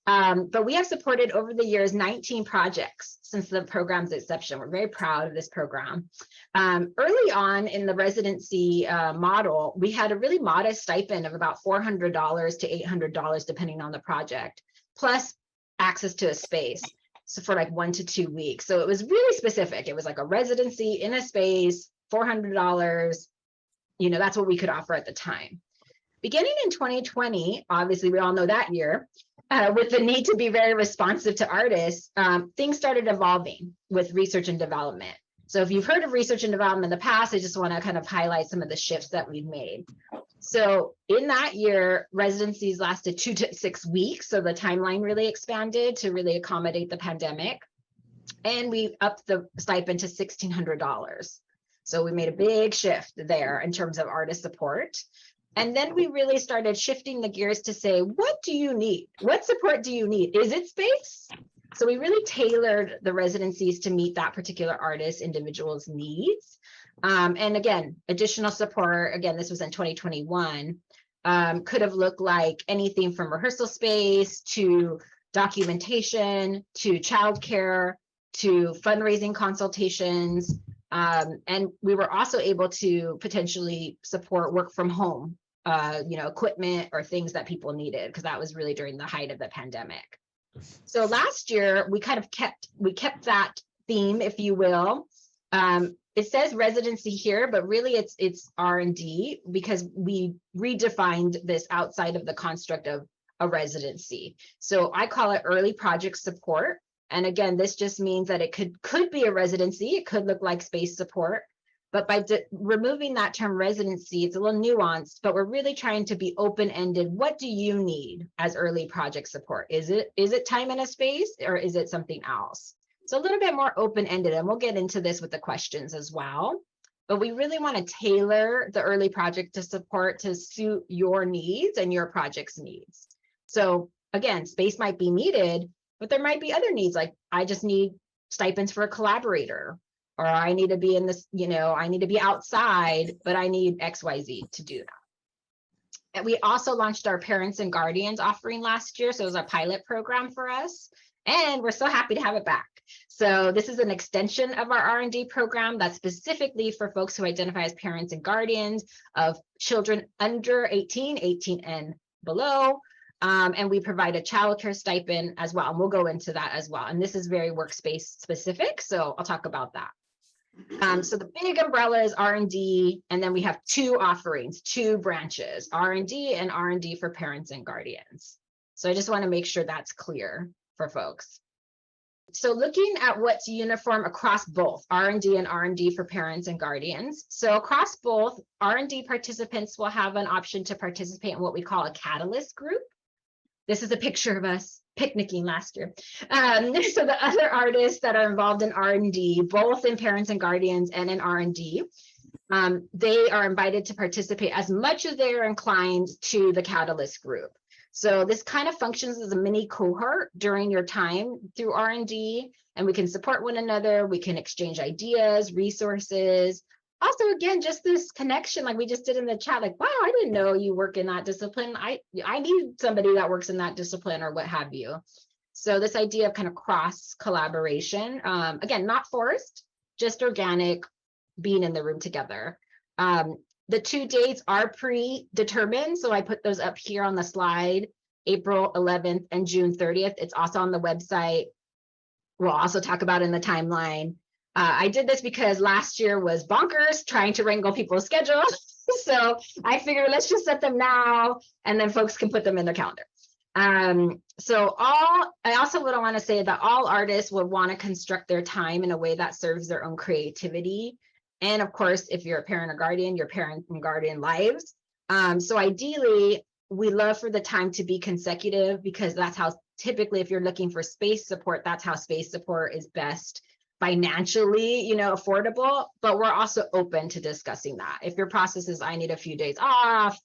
But we have supported over the years 19 projects since the program's inception. We're very proud of this program. Early on in the residency model, we had a really modest stipend of about $400 to $800, depending on the project, plus access to a space. So for like 1 to 2 weeks. So it was really specific. It was like a residency in a space, $400. You know, that's what we could offer at the time. Beginning in 2020, obviously we all know that year, with the need to be very responsive to artists, things started evolving with research and development. So if you've heard of research and development in the past, I just want to kind of highlight some of the shifts that we've made. So in that year, residencies lasted 2 to 6 weeks. So the timeline really expanded to really accommodate the pandemic. And we upped the stipend to $1,600. So we made a big shift there in terms of artist support. And then we really started shifting the gears to say, what do you need? What support do you need? Is it space? So we really tailored the residencies to meet that particular artist, individual's needs. And again, additional support, again, this was in 2021, could have looked like anything from rehearsal space to documentation, to childcare, to fundraising consultations. And we were also able to potentially support work from home, equipment or things that people needed, because that was really during the height of the pandemic. So last year, we kind of kept that theme, if you will. It says residency here, but really it's R&D, because we redefined this outside of the construct of a residency. So I call it early project support. And again, this just means that it could be a residency. It could look like space support. But by removing that term residency, it's a little nuanced, but we're really trying to be open-ended. What do you need as early project support? Is it time and a space, or is it something else? So a little bit more open-ended, and we'll get into this with the questions as well. But we really want to tailor the early project to support to suit your needs and your project's needs. So again, space might be needed, but there might be other needs, like I just need stipends for a collaborator, or I need to be in this, I need to be outside, but I need XYZ to do that. And we also launched our Parents and Guardians offering last year. So it was a pilot program for us, and we're so happy to have it back. So this is an extension of our R&D program that's specifically for folks who identify as parents and guardians of children under 18 and below. And we provide a childcare stipend as well. And we'll go into that as well. And this is very workspace specific, so I'll talk about that. So the big umbrella is R&D, and then we have 2 offerings, 2 branches, R&D and R&D for parents and guardians. So I just want to make sure that's clear for folks. So looking at what's uniform across both R&D and R&D for parents and guardians. So across both, R&D participants will have an option to participate in what we call a catalyst group. This is a picture of us picnicking last year. So the other artists that are involved in R&D, both in parents and guardians and in R&D, they are invited to participate as much as they are inclined to the catalyst group. So this kind of functions as a mini cohort during your time through R&D, and we can support one another. We can exchange ideas, resources. Also, again, just this connection, like we just did in the chat, like, wow, I didn't know you work in that discipline. I need somebody that works in that discipline, or what have you. So this idea of kind of cross collaboration, again, not forced, just organic, being in the room together. The 2 dates are predetermined, so I put those up here on the slide, April 11th and June 30th. It's also on the website. We'll also talk about it in the timeline. I did this because last year was bonkers trying to wrangle people's schedules. So I figured let's just set them now, and then folks can put them in their calendar. I also would want to say that all artists would want to construct their time in a way that serves their own creativity. And of course, if you're a parent or guardian, your parent and guardian lives. So ideally, we love for the time to be consecutive, because that's how typically, if you're looking for space support, that's how space support is best financially, affordable. But we're also open to discussing that. If your process is, I need a few days off,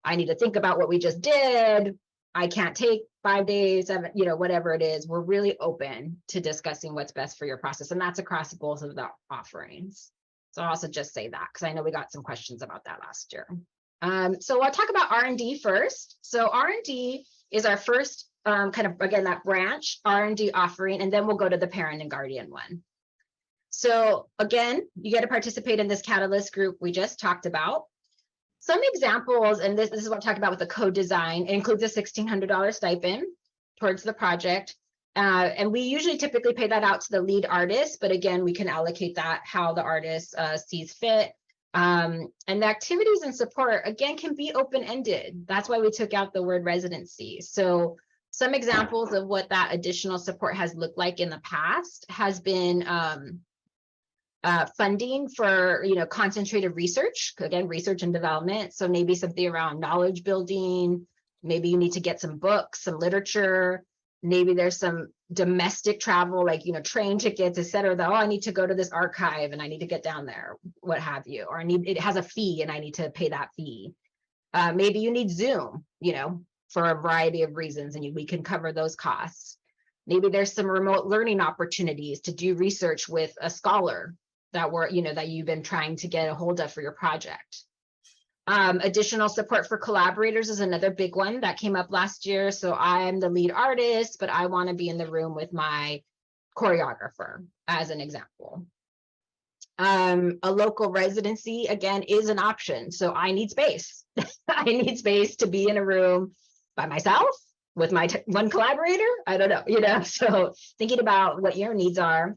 I need to think about what we just did, I can't take 5 days, 7, whatever it is, we're really open to discussing what's best for your process. And that's across both of the offerings. So I'll also just say that, because I know we got some questions about that last year. So I'll talk about R&D first. So R&D is our first kind of, again, that branch R&D offering, and then we'll go to the parent and guardian one. So again, you get to participate in this Catalyst group we just talked about. Some examples, and this is what I'm talking about with the co-design, includes a $1,600 stipend towards the project. And we usually typically pay that out to the lead artist, but again, we can allocate that how the artist sees fit. And the activities and support, again, can be open-ended. That's why we took out the word residency. So some examples of what that additional support has looked like in the past has been funding for, concentrated research, again, research and development. So maybe something around knowledge building, maybe you need to get some books, some literature, maybe there's some domestic travel, like, train tickets, et cetera, that, I need to go to this archive and I need to get down there, what have you, or it has a fee and I need to pay that fee. Maybe you need Zoom, for a variety of reasons, and we can cover those costs. Maybe there's some remote learning opportunities to do research with a scholar that you've been trying to get a hold of for your project. Additional support for collaborators is another big one that came up last year. So I'm the lead artist, but I want to be in the room with my choreographer, as an example. A local residency, again, is an option. So I need space. I need space to be in a room by myself with my one collaborator. I don't know, so thinking about what your needs are.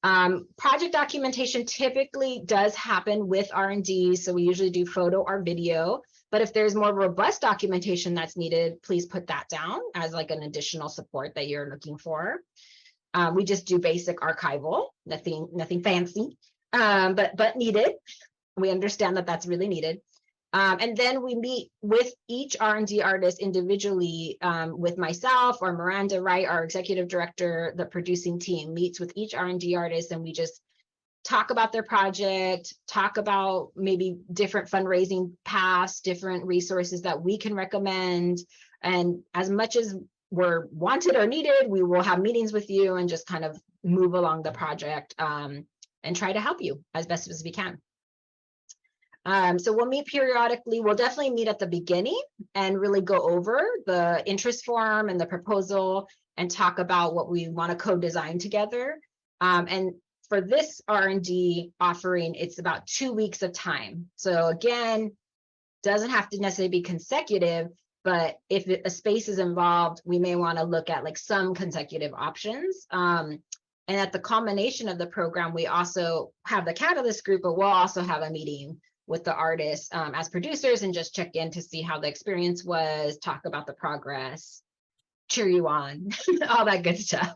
Project documentation typically does happen with R&D, so we usually do photo or video, but if there's more robust documentation that's needed, please put that down as like an additional support that you're looking for. We just do basic archival, nothing fancy, but needed. We understand that that's really needed. And then we meet with each R&D artist individually, with myself or Miranda Wright, our executive director. The producing team meets with each R&D artist, and we just talk about their project, talk about maybe different fundraising paths, different resources that we can recommend. And as much as we're wanted or needed, we will have meetings with you and just kind of move along the project, and try to help you as best as we can. So we'll meet periodically. We'll definitely meet at the beginning and really go over the interest form and the proposal and talk about what we want to co-design together. And for this R&D offering, it's about 2 weeks of time. So again, doesn't have to necessarily be consecutive, but if a space is involved, we may want to look at like some consecutive options. And at the culmination of the program, we also have the Catalyst group, but we'll also have a meeting with the artists as producers and just check in to see how the experience was, talk about the progress, cheer you on, all that good stuff.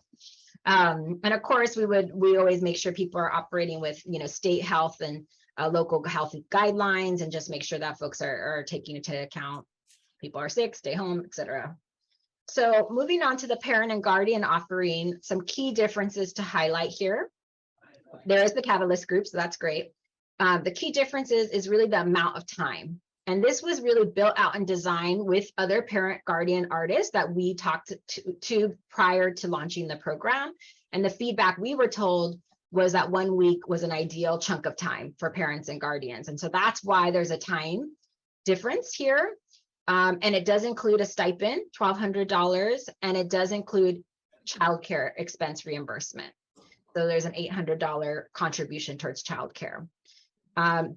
And of course, we always make sure people are operating with state health and local health guidelines, and just make sure that folks are taking into account people are sick, stay home, etc. So moving on to the parent and guardian offering, some key differences to highlight here. There is the Catalyst group, so that's great. The key difference is really the amount of time. And this was really built out and designed with other parent guardian artists that we talked to prior to launching the program. And the feedback we were told was that 1 week was an ideal chunk of time for parents and guardians. And so that's why there's a time difference here. And it does include a stipend, $1,200, and it does include childcare expense reimbursement. So there's an $800 contribution towards childcare.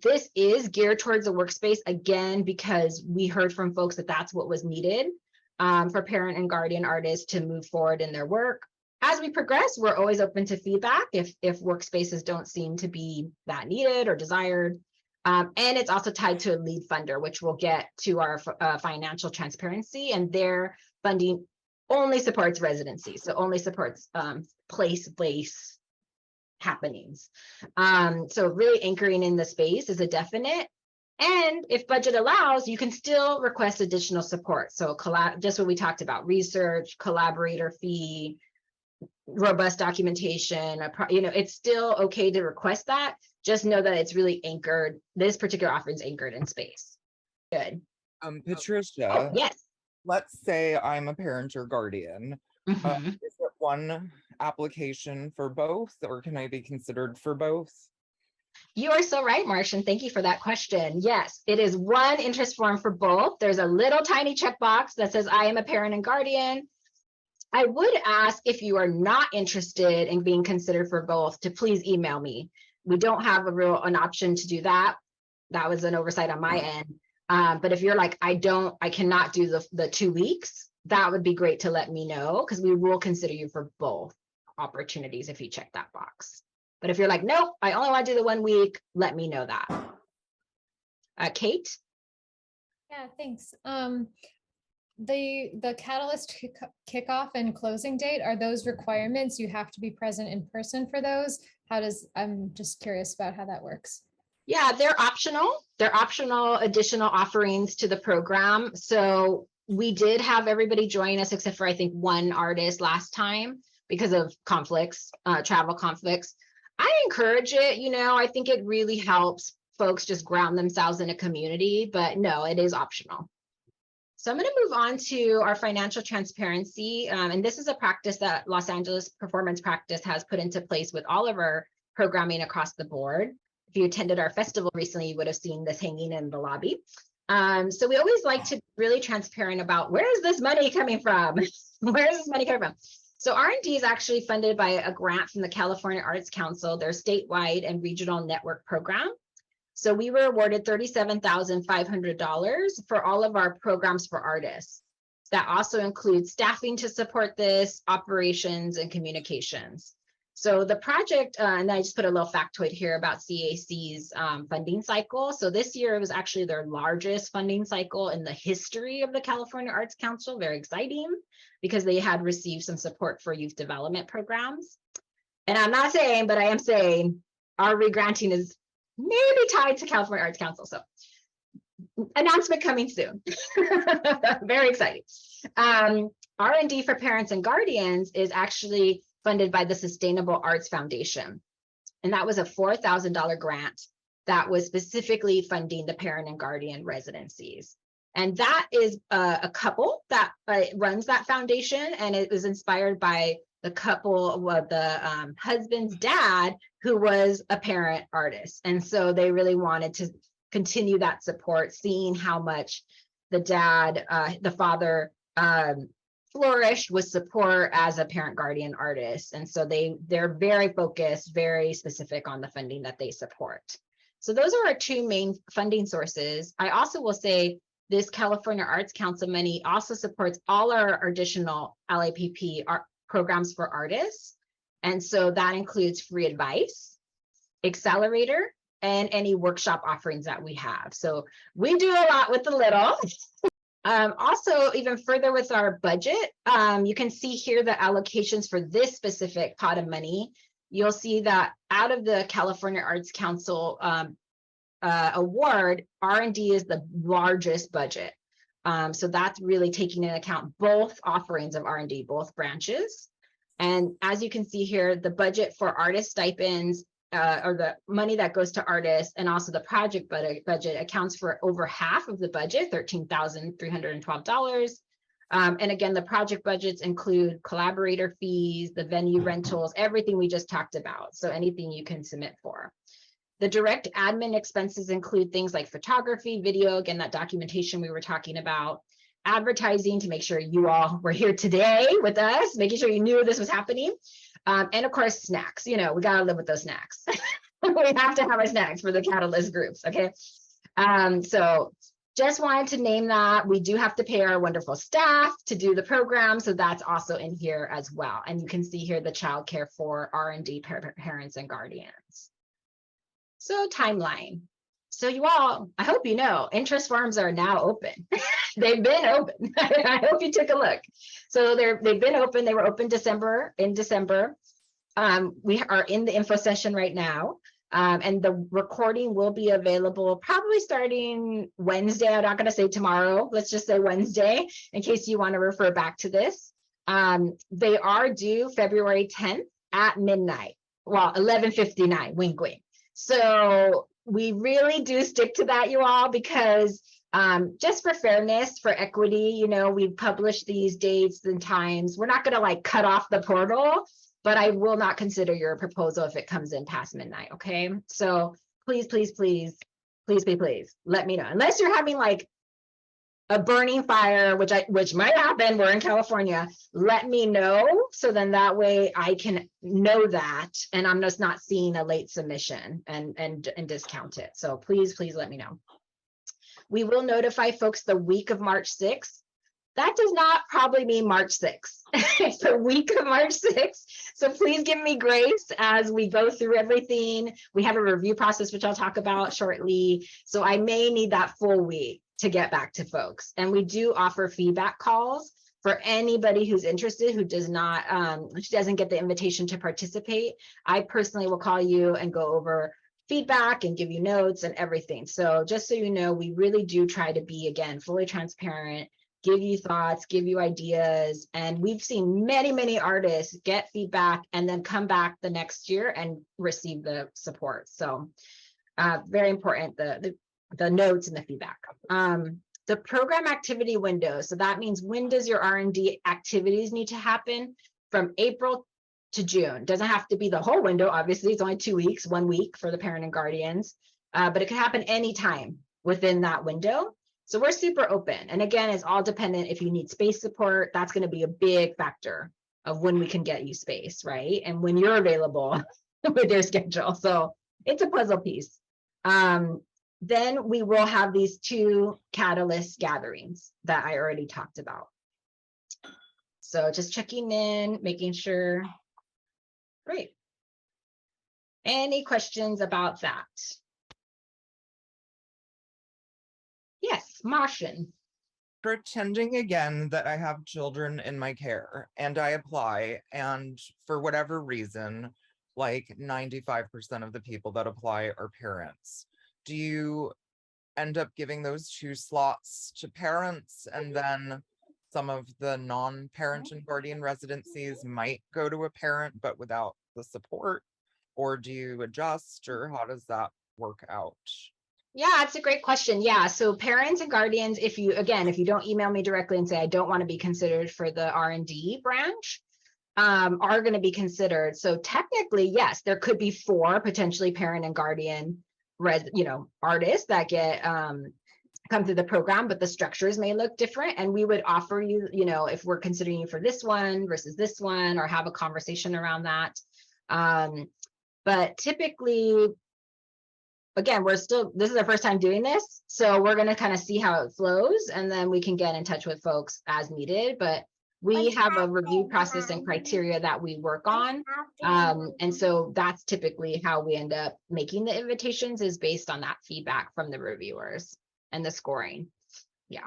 This is geared towards the workspace, again, because we heard from folks that that's what was needed for parent and guardian artists to move forward in their work. As we progress, we're always open to feedback if workspaces don't seem to be that needed or desired. And it's also tied to a lead funder, which we'll get to our financial transparency, and their funding only supports residency, so only supports place-based happenings. So really anchoring in the space is a definite. And if budget allows, you can still request additional support. So just what we talked about, research, collaborator fee, robust documentation, it's still okay to request that. Just know that it's really anchored. This particular offering is anchored in space. Good. Patricia. Yes. Let's say I'm a parent or guardian. Mm-hmm. Is it one application for both, or can I be considered for both? You are so right, Martian. Thank you for that question. Yes, it is one interest form for both. There's a little tiny checkbox that says I am a parent and guardian. I would ask if you are not interested in being considered for both to please email me. We don't have an option to do that. That was an oversight on my end. But if you're like, I cannot do the 2 weeks, that would be great to let me know, because we will consider you for both opportunities if you check that box. But if you're like, nope, I only want to do the 1 week, let me know that. Kate? Yeah, thanks. The Catalyst kickoff and closing date, are those requirements? You have to be present in person for those? I'm just curious about how that works. Yeah, they're optional. They're optional additional offerings to the program. So we did have everybody join us except for I think one artist last time because of conflicts, travel conflicts. I encourage it, I think it really helps folks just ground themselves in a community, but no, it is optional. So I'm going to move on to our financial transparency. And this is a practice that Los Angeles Performance Practice has put into place with all of our programming across the board. If you attended our festival recently, you would have seen this hanging in the lobby. So we always like to be really transparent about where is this money coming from? Where is this money coming from? So R+D is actually funded by a grant from the California Arts Council, their statewide and regional network program. So we were awarded $37,500 for all of our programs for artists. That also includes staffing to support this, operations, and communications. So the project, and I just put a little factoid here about CAC's funding cycle. So this year it was actually their largest funding cycle in the history of the California Arts Council. Very exciting because they had received some support for youth development programs. And I'm not saying, but I am saying our regranting is maybe tied to California Arts Council. So announcement coming soon. Very exciting. R+D for Parents and Guardians is actually funded by the Sustainable Arts Foundation. And that was a $4,000 grant that was specifically funding the parent and guardian residencies. And that is a couple that runs that foundation, and it was inspired by the couple of the husband's dad, who was a parent artist. And so they really wanted to continue that support, seeing how much the dad, the father, flourished with support as a parent guardian artist. And so they're very focused, very specific on the funding that they support. So those are our two main funding sources. I also will say this California Arts Council money also supports all our additional LAPP programs for artists. And so that includes free advice, accelerator, and any workshop offerings that we have. So we do a lot with the little. Also, even further with our budget, you can see here the allocations for this specific pot of money. You'll see that out of the California Arts Council award, R+D is the largest budget. So that's really taking into account both offerings of R+D, both branches. And as you can see here, the budget for artist stipends, or the money that goes to artists, and also the project budget accounts for over half of the budget, $13,312. And again, the project budgets include collaborator fees, the venue rentals, everything we just talked about. So anything you can submit for. The direct admin expenses include things like photography, video, again, that documentation we were talking about, advertising to make sure you all were here today with us, making sure you knew this was happening. And of course, snacks, we got to live with those snacks. We have to have our snacks for the Catalyst groups, okay? So just wanted to name that. We do have to pay our wonderful staff to do the program, so that's also in here as well. And you can see here the childcare for R+D parents and guardians. So timeline. So you all, I hope you know, interest forms are now open. They've been open. I hope you took a look. So they've been open. They were open in December. We are in the info session right now. And the recording will be available probably starting Wednesday. I'm not going to say tomorrow. Let's just say Wednesday in case you want to refer back to this. They are due February 10th at midnight. Well, 11:59, wink, wink. So we really do stick to that, you all, because Just for fairness, for equity, you know, we've published these dates and times. We're not going to like cut off the portal, but I will not consider your proposal if it comes in past midnight. Okay. So please, please, please, please, please, please let me know. Unless you're having like a burning fire, which might happen, we're in California, let me know. So then that way I can know that, and I'm just not seeing a late submission and discount it. So please, please let me know. We will notify folks the week of March 6th. That does not probably mean March 6th. It's the week of March 6th. So please give me grace as we go through everything. We have a review process, which I'll talk about shortly. So I may need that full week to get back to folks. And we do offer feedback calls for anybody who's interested, who does not, who doesn't get the invitation to participate. I personally will call you and go over feedback and give you notes and everything. So just so you know, we really do try to be, again, fully transparent, give you thoughts, give you ideas. And we've seen many, many artists get feedback and then come back the next year and receive the support. So very important, the notes and the feedback. The program activity window. So that means, when does your R&D activities need to happen? From April to June. Doesn't have to be the whole window. Obviously, it's only 2 weeks, 1 week for the parent and guardians, but it could happen anytime within that window. So we're super open. And again, it's all dependent. If you need space support, that's going to be a big factor of when we can get you space, right? And when you're available with your schedule. So it's a puzzle piece. Then we will have these 2 catalyst gatherings that I already talked about. So just checking in, making sure. Great. Any questions about that? Yes, Martian. Pretending again that I have children in my care and I apply, and for whatever reason, like 95% of the people that apply are parents. Do you end up giving those 2 slots to parents, and then some of the non-parent and guardian residencies might go to a parent but without the support? Or do you adjust, or how does that work out? Yeah, it's a great question. Yeah, so parents and guardians, if you don't email me directly and say I don't want to be considered for the R&D branch, are going to be considered. So technically, yes, there could be 4 potentially parent and guardian artists that get come through the program, but the structures may look different. And we would offer you, if we're considering you for this one versus this one, or have a conversation around that. But typically, again, this is our first time doing this. So we're going to kind of see how it flows, and then we can get in touch with folks as needed. But we have a review process and criteria that we work on. And so that's typically how we end up making the invitations, is based on that feedback from the reviewers and the scoring. Yeah.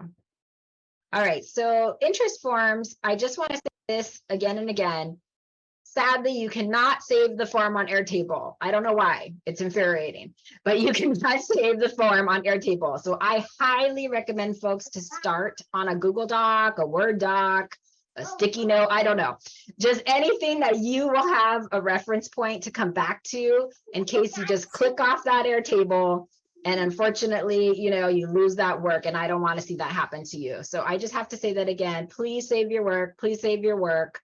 All right. So interest forms, I just want to say this again and again. Sadly, you cannot save the form on Airtable. I don't know why. It's infuriating, but you cannot save the form on Airtable. So I highly recommend folks to start on a Google Doc, a Word doc, a sticky note, I don't know. Just anything that you will have a reference point to come back to in case you just click off that Airtable and unfortunately, you lose that work, and I don't want to see that happen to you. So I just have to say that again, please save your work. Please save your work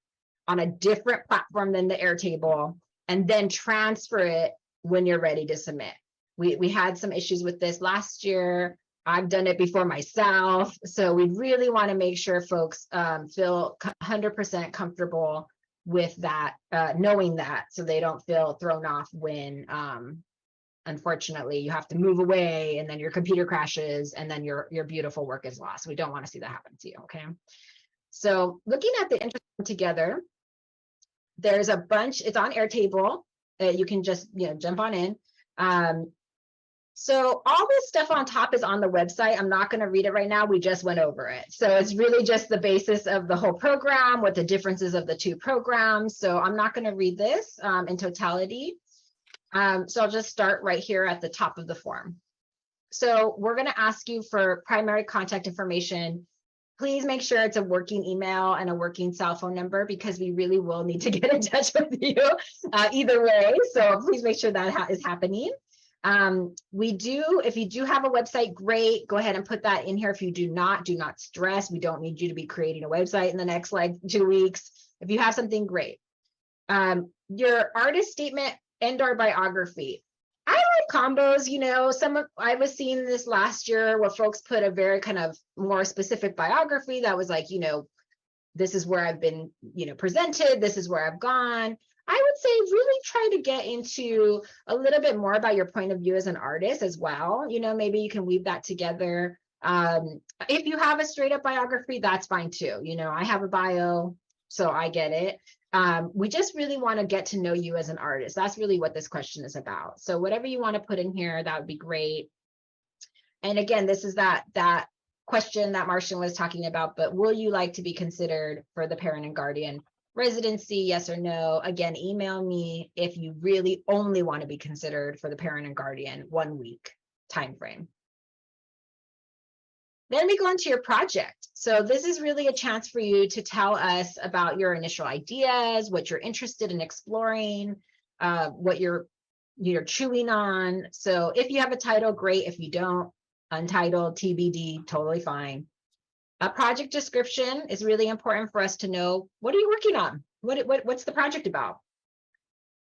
on a different platform than the Airtable, and then transfer it when you're ready to submit. We had some issues with this last year. I've done it before myself. So we really want to make sure folks feel 100% comfortable with that, knowing that, so they don't feel thrown off when, unfortunately, you have to move away and then your computer crashes and then your beautiful work is lost. We don't want to see that happen to you, okay? So looking at the interest together, there's a bunch, it's on Airtable. You can just, jump on in. So all this stuff on top is on the website. I'm not going to read it right now. We just went over it. So it's really just the basis of the whole program, what the differences of the 2 programs. So I'm not going to read this in totality. So I'll just start right here at the top of the form. So we're going to ask you for primary contact information. Please make sure it's a working email and a working cell phone number, because we really will need to get in touch with you either way. So please make sure that is happening. If you do have a website, great, go ahead and put that in here. If you do not stress. We don't need you to be creating a website in the next like 2 weeks. If you have something, great. Your artist statement and or biography. I like combos, I was seeing this last year where folks put a very kind of more specific biography that was like, this is where I've been, presented, this is where I've gone. I would say really try to get into a little bit more about your point of view as an artist as well. Maybe you can weave that together. If you have a straight up biography, that's fine too. I have a bio, so I get it. We just really want to get to know you as an artist. That's really what this question is about. So whatever you want to put in here, that would be great. And again, this is that question that Martian was talking about, but will you like to be considered for the parent and guardian residency? Yes or no? Again, email me if you really only want to be considered for the parent and guardian 1 week time frame. Then we go into your project. So this is really a chance for you to tell us about your initial ideas, what you're interested in exploring, what you're chewing on. So if you have a title, great. If you don't, untitled, TBD, totally fine. A project description is really important for us to know, what are you working on? What's the project about?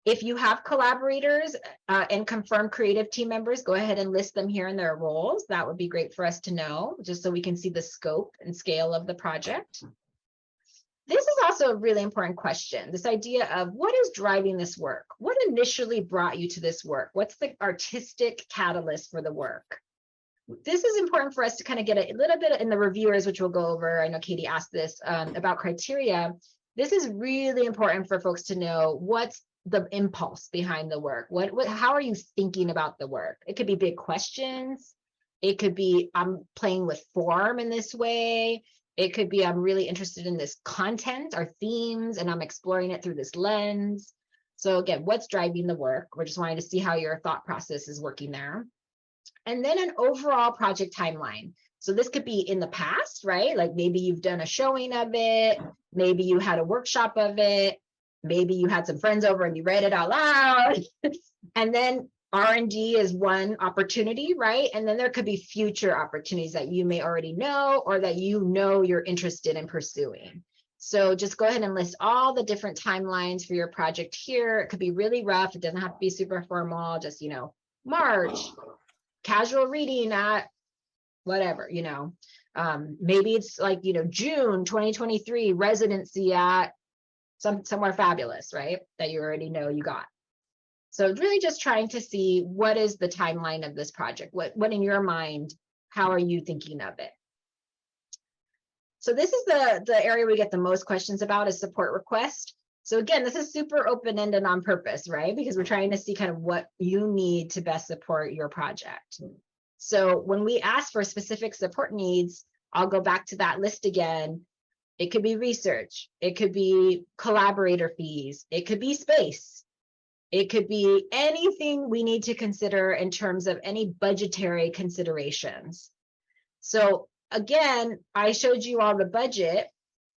If you have collaborators and confirmed creative team members, go ahead and list them here in their roles. That would be great for us to know, just so we can see the scope and scale of the project. This is also a really important question, this idea of what is driving this work? What initially brought you to this work? What's the artistic catalyst for the work? This is important for us to kind of get a little bit in the reviewers, which we'll go over. I know Katie asked this about criteria. This is really important for folks to know what's the impulse behind the work. How are you thinking about the work? It could be big questions. It could be, I'm playing with form in this way. It could be, I'm really interested in this content or themes, and I'm exploring it through this lens. So again, what's driving the work? We're just wanting to see how your thought process is working there. And then an overall project timeline. So this could be in the past, right? Like maybe you've done a showing of it. Maybe you had a workshop of it. Maybe you had some friends over and you read it out loud. And then R&D is one opportunity, right? And then there could be future opportunities that you may already know, or that you're interested in pursuing. So just go ahead and list all the different timelines for your project here. It could be really rough. It doesn't have to be super formal, just, March, casual reading at whatever, maybe it's like, June 2023, residency at somewhere fabulous, right? That you already know you got. So really just trying to see what is the timeline of this project? What in your mind, how are you thinking of it? So this is the area we get the most questions about, is support request. So again, this is super open-ended on purpose, right? Because we're trying to see kind of what you need to best support your project. So when we ask for specific support needs, I'll go back to that list again. It could be research. It could be collaborator fees. It could be space. It could be anything we need to consider in terms of any budgetary considerations. So again, I showed you all the budget.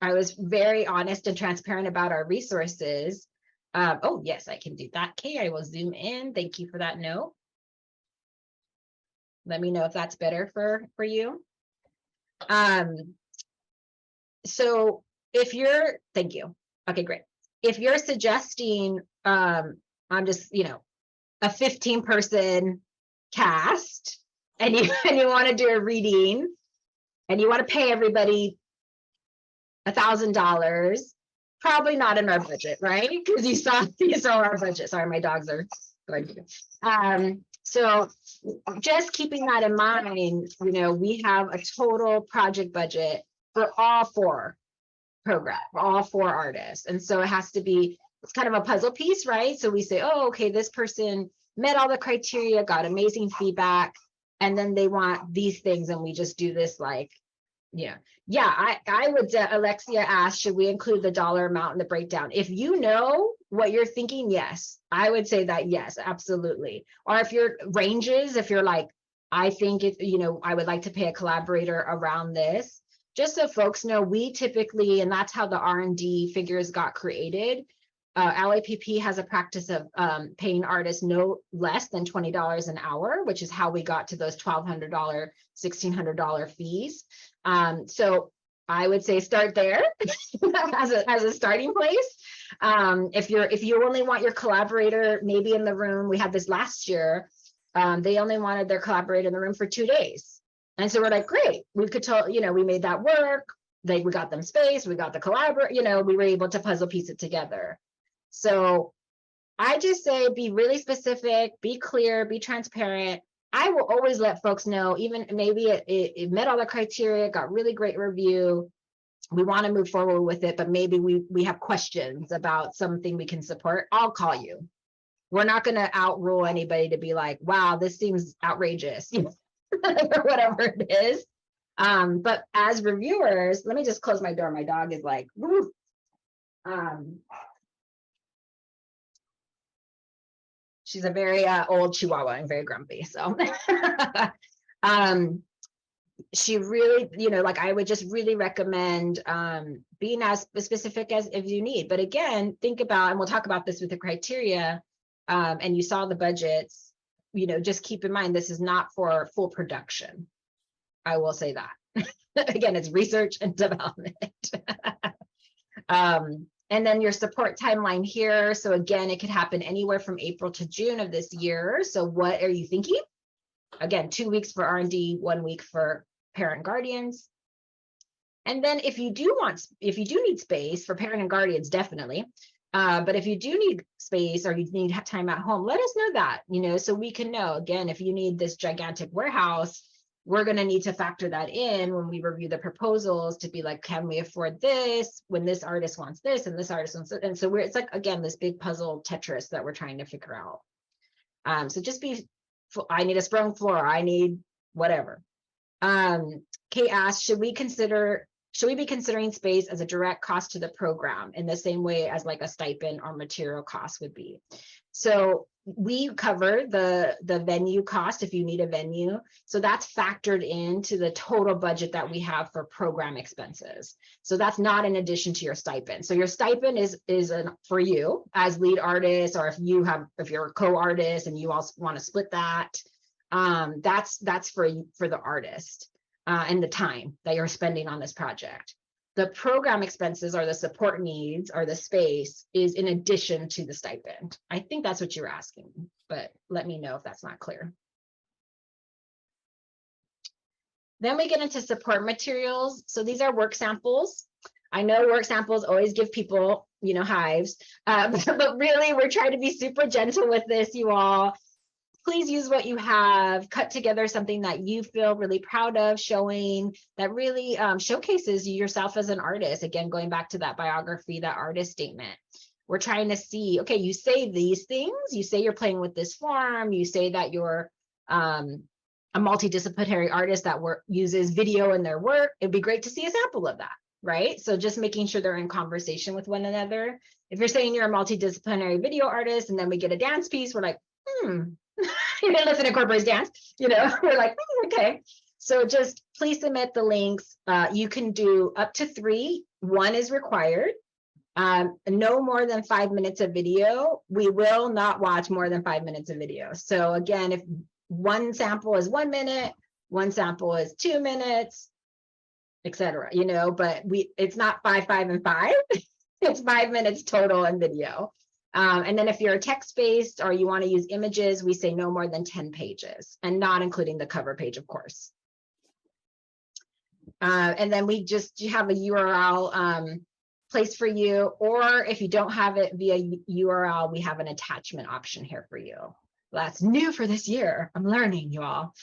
I was very honest and transparent about our resources. Oh, yes, I can do that. Okay, I will zoom in. Thank you for that note. Let me know if that's better for you. So if you're, thank you. Okay, great. If you're suggesting, I'm just, a 15-person cast, and you want to do a reading, and you want to pay everybody $1,000, probably not in our budget, right? Because you saw our budget. Sorry, my dogs are going. So just keeping that in mind, we have a total project budget for all 4 programs, for all 4 artists. And so it has to be, it's kind of a puzzle piece, right? So we say, oh, okay, this person met all the criteria, got amazing feedback, and then they want these things, and we just do this like, I would, Alexia asked, should we include the dollar amount in the breakdown? If you know what you're thinking, yes, I would say that, yes, absolutely. Or if your ranges, if you're like, I think if, I would like to pay a collaborator around this, just so folks know, we typically, and that's how the R&D figures got created, LAPP has a practice of paying artists no less than $20 an hour, which is how we got to those $1,200, $1,600 fees. So I would say start there as a starting place. If you only want your collaborator maybe in the room, we had this last year, they only wanted their collaborator in the room for 2 days. And so we're like, great, we could tell, we made that work. We got them space, we got the collaborator, we were able to puzzle piece it together. So I just say, be really specific, be clear, be transparent. I will always let folks know, even maybe it met all the criteria, got really great review. We want to move forward with it, but maybe we have questions about something we can support. I'll call you. We're not going to outrule anybody to be like, wow, this seems outrageous, or whatever it is. But as reviewers, let me just close my door. My dog is like, woo. She's a very old Chihuahua and very grumpy. So she really, like I would just really recommend being as specific as if you need. But again, think about, and we'll talk about this with the criteria, and you saw the budgets, just keep in mind, this is not for full production. I will say that. Again, it's research and development. And then your support timeline here. So again, it could happen anywhere from April to June of this year. So what are you thinking? Again, 2 weeks for R&D, 1 week for parent guardians. And then if you do need space for parent and guardians, definitely. But if you do need space or you need time at home, let us know that, so we can know. Again, if you need this gigantic warehouse, we're going to need to factor that in when we review the proposals to be like, can we afford this when this artist wants this and this artist wants it? And so it's like, again, this big puzzle Tetris that we're trying to figure out. So just I need a sprung floor. I need whatever. Kate asked, should we be considering space as a direct cost to the program in the same way as like a stipend or material cost would be? So we cover the venue cost if you need a venue. So that's factored into the total budget that we have for program expenses. So that's not in addition to your stipend. So your stipend is for you as lead artist, or if you're a co-artist and you also want to split that, that's for the artist and the time that you're spending on this project. The program expenses or the support needs or the space is in addition to the stipend. I think that's what you're asking, but let me know if that's not clear. Then we get into support materials. So these are work samples. I know work samples always give people, hives, but really we're trying to be super gentle with this, you all. Please use what you have, cut together something that you feel really proud of, showing that really showcases yourself as an artist. Again, going back to that biography, that artist statement. We're trying to see, okay, you say these things, you say you're playing with this form, you say that you're a multidisciplinary artist that uses video in their work. It'd be great to see a sample of that, right? So just making sure they're in conversation with one another. If you're saying you're a multidisciplinary video artist and then we get a dance piece, we're like, unless it incorporates dance, we're like, okay. So just please submit the links. You can do up to 3. 1 is required. No more than 5 minutes of video. We will not watch more than 5 minutes of video. So again, if one sample is 1 minute, one sample is 2 minutes, etc. But it's not 5, 5, and 5. It's 5 minutes total in video. And then if you're text-based or you want to use images, we say no more than 10 pages and not including the cover page, of course. And then you have a URL place for you, or if you don't have it via URL, we have an attachment option here for you. That's new for this year. I'm learning, you all.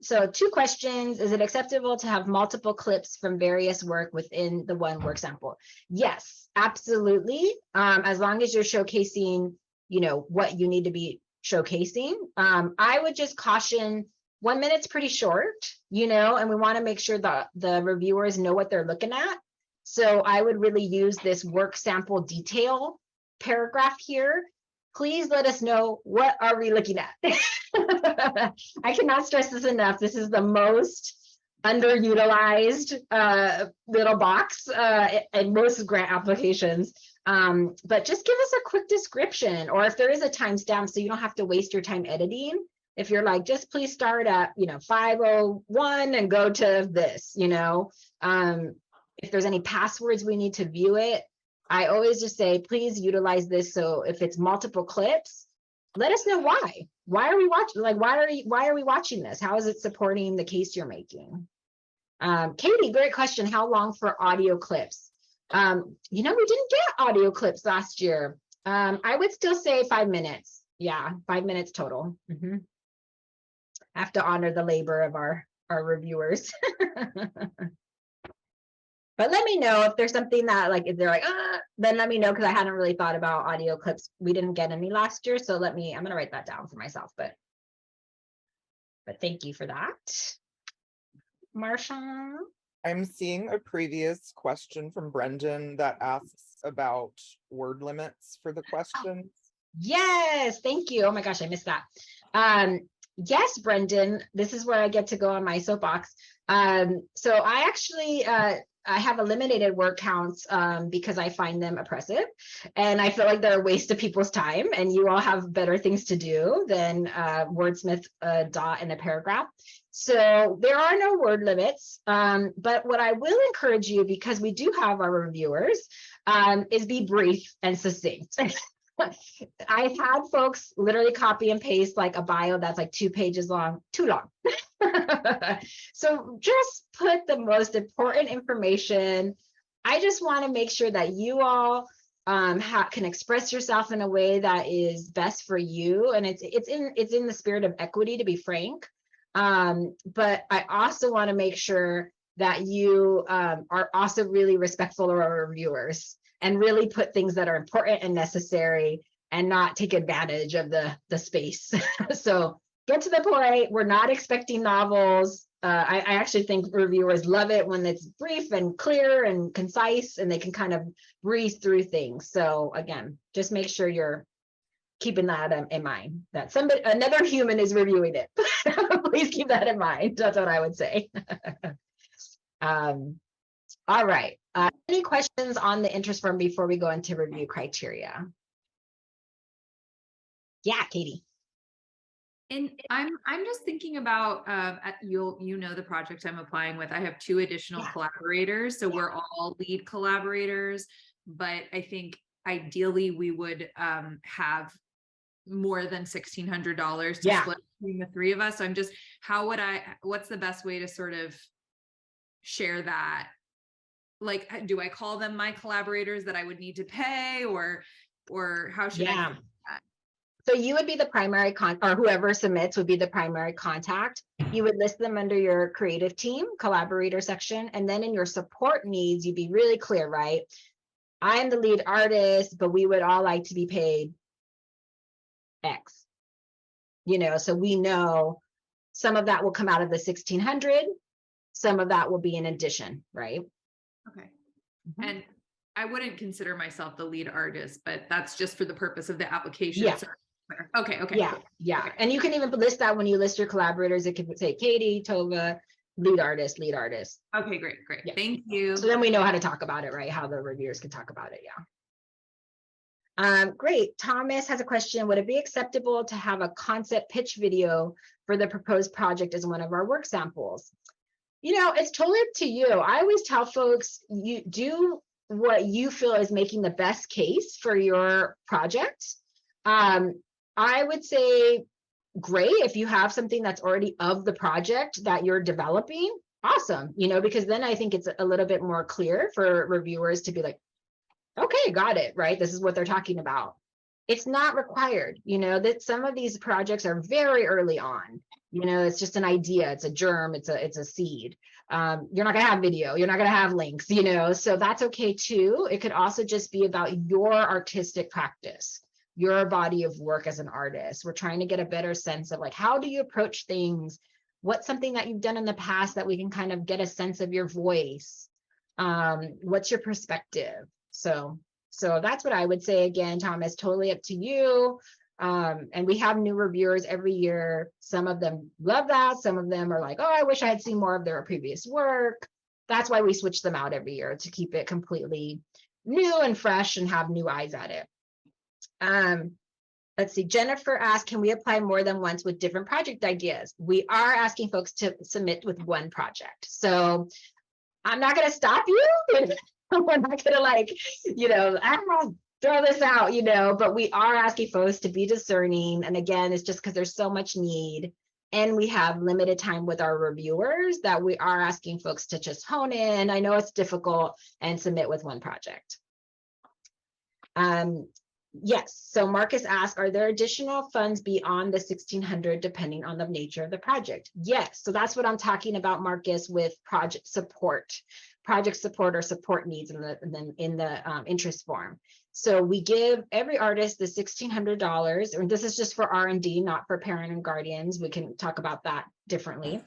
So 2 questions. Is it acceptable to have multiple clips from various work within the one work sample? Yes, absolutely. As long as you're showcasing, what you need to be showcasing. I would just caution 1 minute's pretty short, and we want to make sure that the reviewers know what they're looking at. So I would really use this work sample detail paragraph here. Please let us know, what are we looking at? I cannot stress this enough. This is the most underutilized little box in most grant applications. But just give us a quick description, or if there is a timestamp so you don't have to waste your time editing. If you're like, just please start at, 5:01 and go to this, if there's any passwords we need to view it, I always just say, please utilize this. So if it's multiple clips, let us know why. Why are we watching? Like, why are we watching this? How is it supporting the case you're making? Katie, great question. How long for audio clips? We didn't get audio clips last year. I would still say 5 minutes. Yeah, 5 minutes total. I have to honor the labor of our reviewers. But let me know if there's something that, like, if they're like, then let me know, because I hadn't really thought about audio clips. We didn't get any last year, so I'm gonna write that down for myself, but thank you for that. Marsha? I'm seeing a previous question from Brendan that asks about word limits for the questions. Yes, thank you. Oh my gosh, I missed that. Yes, Brendan, this is where I get to go on my soapbox. So I actually, I have eliminated word counts because I find them oppressive, and I feel like they're a waste of people's time, and you all have better things to do than wordsmith a dot in a paragraph. So there are no word limits, but what I will encourage you, because we do have our reviewers, is be brief and succinct. I've had folks literally copy and paste like a bio that's like 2 pages long, too long. So just put the most important information. I just want to make sure that you all can express yourself in a way that is best for you, and it's in the spirit of equity, to be frank. But I also want to make sure that you are also really respectful of our reviewers, and really put things that are important and necessary, and not take advantage of the space. So get to the point. We're not expecting novels. I actually think reviewers love it when it's brief and clear and concise, and they can kind of breeze through things. So again, just make sure you're keeping that in mind, that another human is reviewing it. Please keep that in mind. That's what I would say. All right. Any questions on the interest form before we go into review criteria? Yeah, Katie. And I'm just thinking about the project I'm applying with. I have 2 additional collaborators, so we're all lead collaborators. But I think ideally we would have more than $1,600 to split between the 3 of us. So I'm just, what's the best way to sort of share that? Like, do I call them my collaborators that I would need to pay, or how should I do that? So you would be the primary or whoever submits would be the primary contact. You would list them under your creative team, collaborator section. And then in your support needs, you'd be really clear, right? I'm the lead artist, but we would all like to be paid X. So we know some of that will come out of the 1,600. Some of that will be in addition, right? Okay. And I wouldn't consider myself the lead artist, but that's just for the purpose of the application. Yeah. So, okay. Yeah. Okay. And you can even list that when you list your collaborators. It could say Katie, Tova, lead artist. Okay, great. Yeah. Thank you. So then we know how to talk about it, right? How the reviewers can talk about it. Yeah. Great. Thomas has a question. Would it be acceptable to have a concept pitch video for the proposed project as one of our work samples? It's totally up to you. I always tell folks, you do what you feel is making the best case for your project. I would say, great, if you have something that's already of the project that you're developing, awesome, because then I think it's a little bit more clear for reviewers to be like, okay, got it, right? This is what they're talking about. It's not required, that some of these projects are very early on. It's just an idea, it's a germ, it's a seed. You're not gonna have video, you're not gonna have links, so that's okay too. It could also just be about your artistic practice, your body of work as an artist. We're trying to get a better sense of like, how do you approach things? What's something that you've done in the past that we can kind of get a sense of your voice? What's your perspective? So that's what I would say. Again, Thomas, totally up to you. And we have new reviewers every year. Some of them love that. Some of them are like, oh, I wish I had seen more of their previous work. That's why we switch them out every year, to keep it completely new and fresh and have new eyes at it. Let's see, Jennifer asked, can we apply more than once with different project ideas? We are asking folks to submit with one project. So I'm not going to stop you. We're not going to like, I don't know, throw this out, but we are asking folks to be discerning. And again, it's just because there's so much need and we have limited time with our reviewers that we are asking folks to just hone in. I know it's difficult and submit with one project. Yes, so Marcus asked, are there additional funds beyond the 1,600 depending on the nature of the project? Yes, so that's what I'm talking about, Marcus, with project support or support needs in the interest form. So we give every artist the $1,600, and this is just for R&D, not for parent and guardians. We can talk about that differently.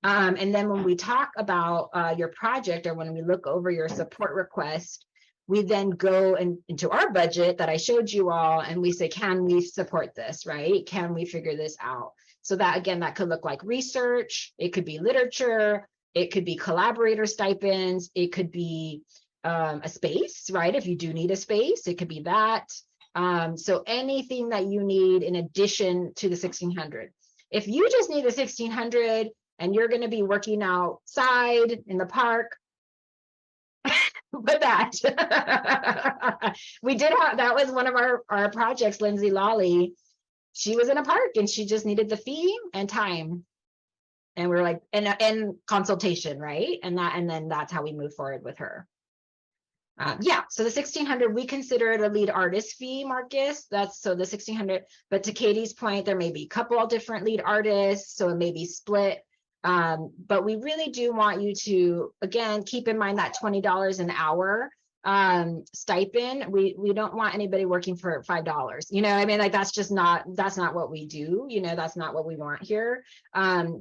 And then when we talk about your project, or when we look over your support request, we then go into our budget that I showed you all, and we say, can we support this, right? Can we figure this out? So that, again, that could look like research, it could be literature, it could be collaborator stipends, it could be a space, right? If you do need a space, it could be that. So anything that you need in addition to the 1,600. If you just need the 1,600 and you're going to be working outside in the park, but that we did have, that was one of our projects. Lindsay Lawley, she was in a park and she just needed the fee and time, and we're like, and consultation, right? And then that's how we move forward with her. Yeah, so the 1,600, we consider it a lead artist fee, Marcus. That's so the 1,600, but to Katie's point, there may be a couple of different lead artists, so it may be split. But we really do want you to, again, keep in mind that $20 an hour stipend. We don't want anybody working for $5. I mean, like that's not what we do. That's not what we want here.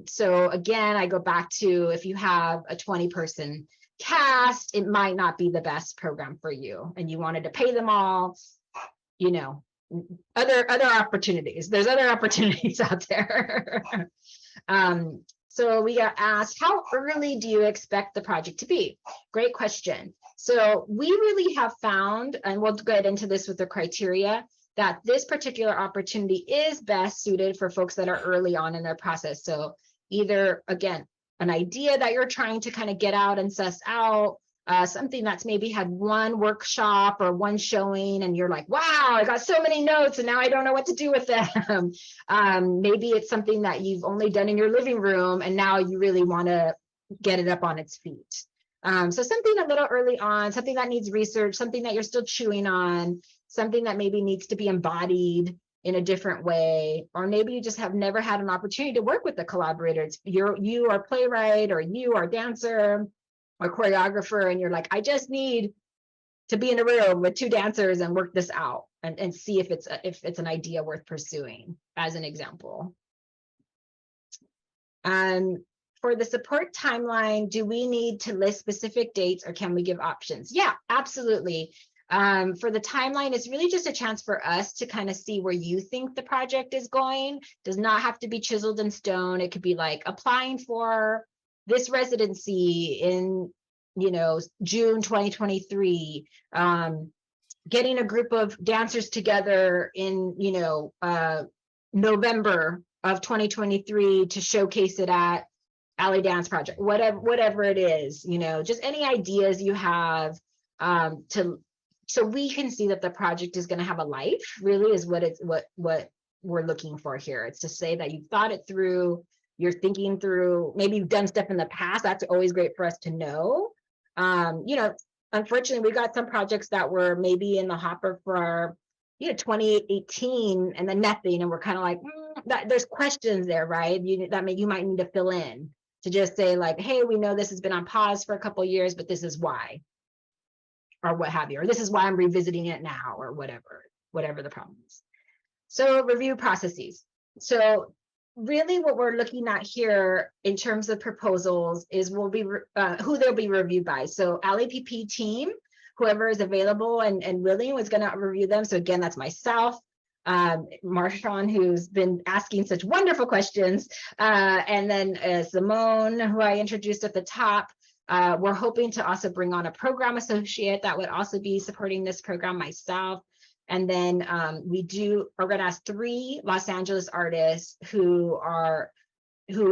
So again, I go back to, if you have a 20-person cast, it might not be the best program for you, and you wanted to pay them all. Other opportunities. There's other opportunities out there. So we got asked, how early do you expect the project to be? Great question. So we really have found, and we'll get into this with the criteria, that this particular opportunity is best suited for folks that are early on in their process. So either, again, an idea that you're trying to kind of get out and suss out, something that's maybe had one workshop or one showing, and you're like, wow, I got so many notes and now I don't know what to do with them. Maybe it's something that you've only done in your living room and now you really want to get it up on its feet. So something a little early on, something that needs research, something that you're still chewing on, something that maybe needs to be embodied in a different way, or maybe you just have never had an opportunity to work with a collaborator. You are playwright, or you are dancer or choreographer, and you're like, I just need to be in a room with two dancers and work this out and see if it's an idea worth pursuing, as an example. For the support timeline, do we need to list specific dates, or can we give options? Yeah, absolutely. For the timeline, it's really just a chance for us to kind of see where you think the project is going. Does not have to be chiseled in stone. It could be like applying for this residency in, June 2023, getting a group of dancers together in, November of 2023 to showcase it at Alley Dance Project, whatever it is, just any ideas you have, so we can see that the project is going to have a life, really is what we're looking for here. It's to say that you've thought it through, you're thinking through, maybe you've done stuff in the past. That's always great for us to know. Unfortunately, we got some projects that were maybe in the hopper for 2018 and then nothing, and we're kind of like, that there's questions there, right? You might need to fill in to just say like, hey, we know this has been on pause for a couple of years, but this is why, or what have you, or this is why I'm revisiting it now, or whatever the problem is. So review processes. So really what we're looking at here in terms of proposals is who they'll be reviewed by. So LAPP team, whoever is available and willing, was going to review them. So again, that's myself, Marshawn, who's been asking such wonderful questions, and then Simone, who I introduced at the top, We're hoping to also bring on a program associate that would also be supporting this program, myself. And then we're going to ask 3 Los Angeles artists who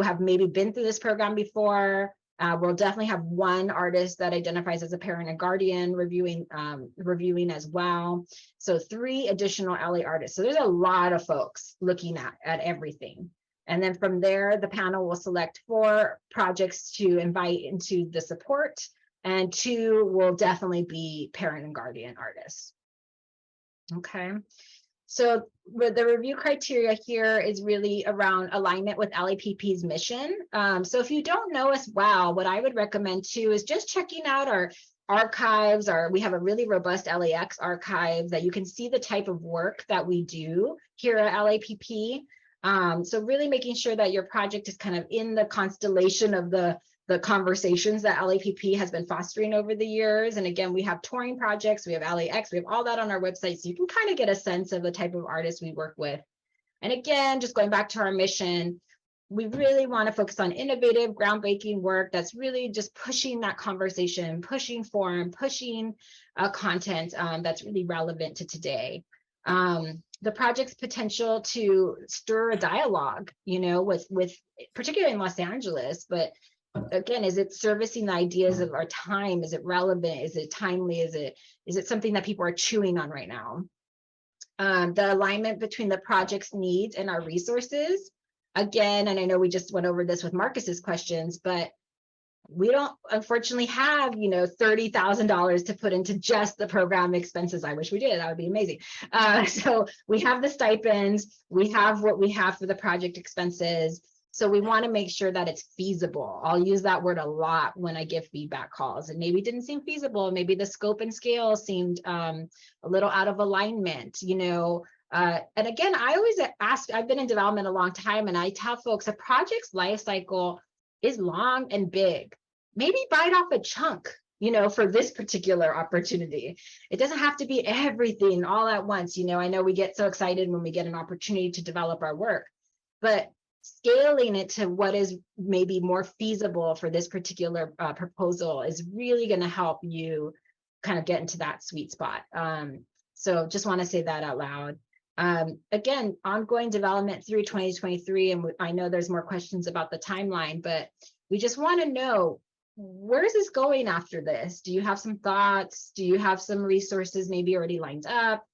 have maybe been through this program before. We'll definitely have 1 artist that identifies as a parent and guardian reviewing as well. So 3 additional LA artists. So there's a lot of folks looking at everything. And then from there, the panel will select 4 projects to invite into the support, and 2 will definitely be parent and guardian artists. Okay. So the review criteria here is really around alignment with LAPP's mission. So if you don't know us well, what I would recommend too is just checking out our archives. We have a really robust LAX archive that you can see the type of work that we do here at LAPP. So really making sure that your project is kind of in the constellation of the conversations that LAPP has been fostering over the years. And again, we have touring projects, we have LAX, we have all that on our website. So you can kind of get a sense of the type of artists we work with. And again, just going back to our mission, we really want to focus on innovative, groundbreaking work that's really just pushing that conversation, pushing form, pushing content that's really relevant to today. The project's potential to stir a dialogue, with particularly in Los Angeles, but again, is it servicing the ideas of our time? Is it relevant? Is it timely? Is it something that people are chewing on right now? The alignment between the project's needs and our resources. Again, and I know we just went over this with Marcus's questions, but we don't unfortunately have, $30,000 to put into just the program expenses. I wish we did. That would be amazing. So we have the stipends, we have what we have for the project expenses. So we want to make sure that it's feasible. I'll use that word a lot when I give feedback calls, and maybe it didn't seem feasible. Maybe the scope and scale seemed a little out of alignment, and again, I always ask, I've been in development a long time, and I tell folks a project's life cycle is long and big. Maybe bite off a chunk, for this particular opportunity. It doesn't have to be everything all at once. I know we get so excited when we get an opportunity to develop our work, but scaling it to what is maybe more feasible for this particular proposal is really going to help you kind of get into that sweet spot. So just want to say that out loud. Again, ongoing development through 2023, and I know there's more questions about the timeline, but we just want to know, where is this going after this? Do you have some thoughts? Do you have some resources maybe already lined up?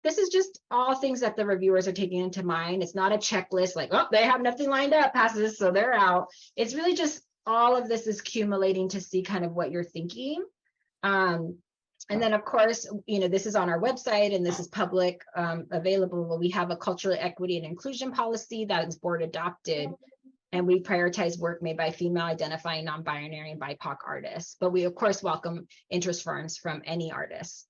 This is just all things that the reviewers are taking into mind. It's not a checklist like, oh, they have nothing lined up past this, so they're out. It's really just all of this is accumulating to see kind of what you're thinking. And then, of course, this is on our website and this is public available. But we have a cultural equity and inclusion policy that is board adopted. And we prioritize work made by female identifying, non-binary, and BIPOC artists. But we, of course, welcome interest forms from any artists.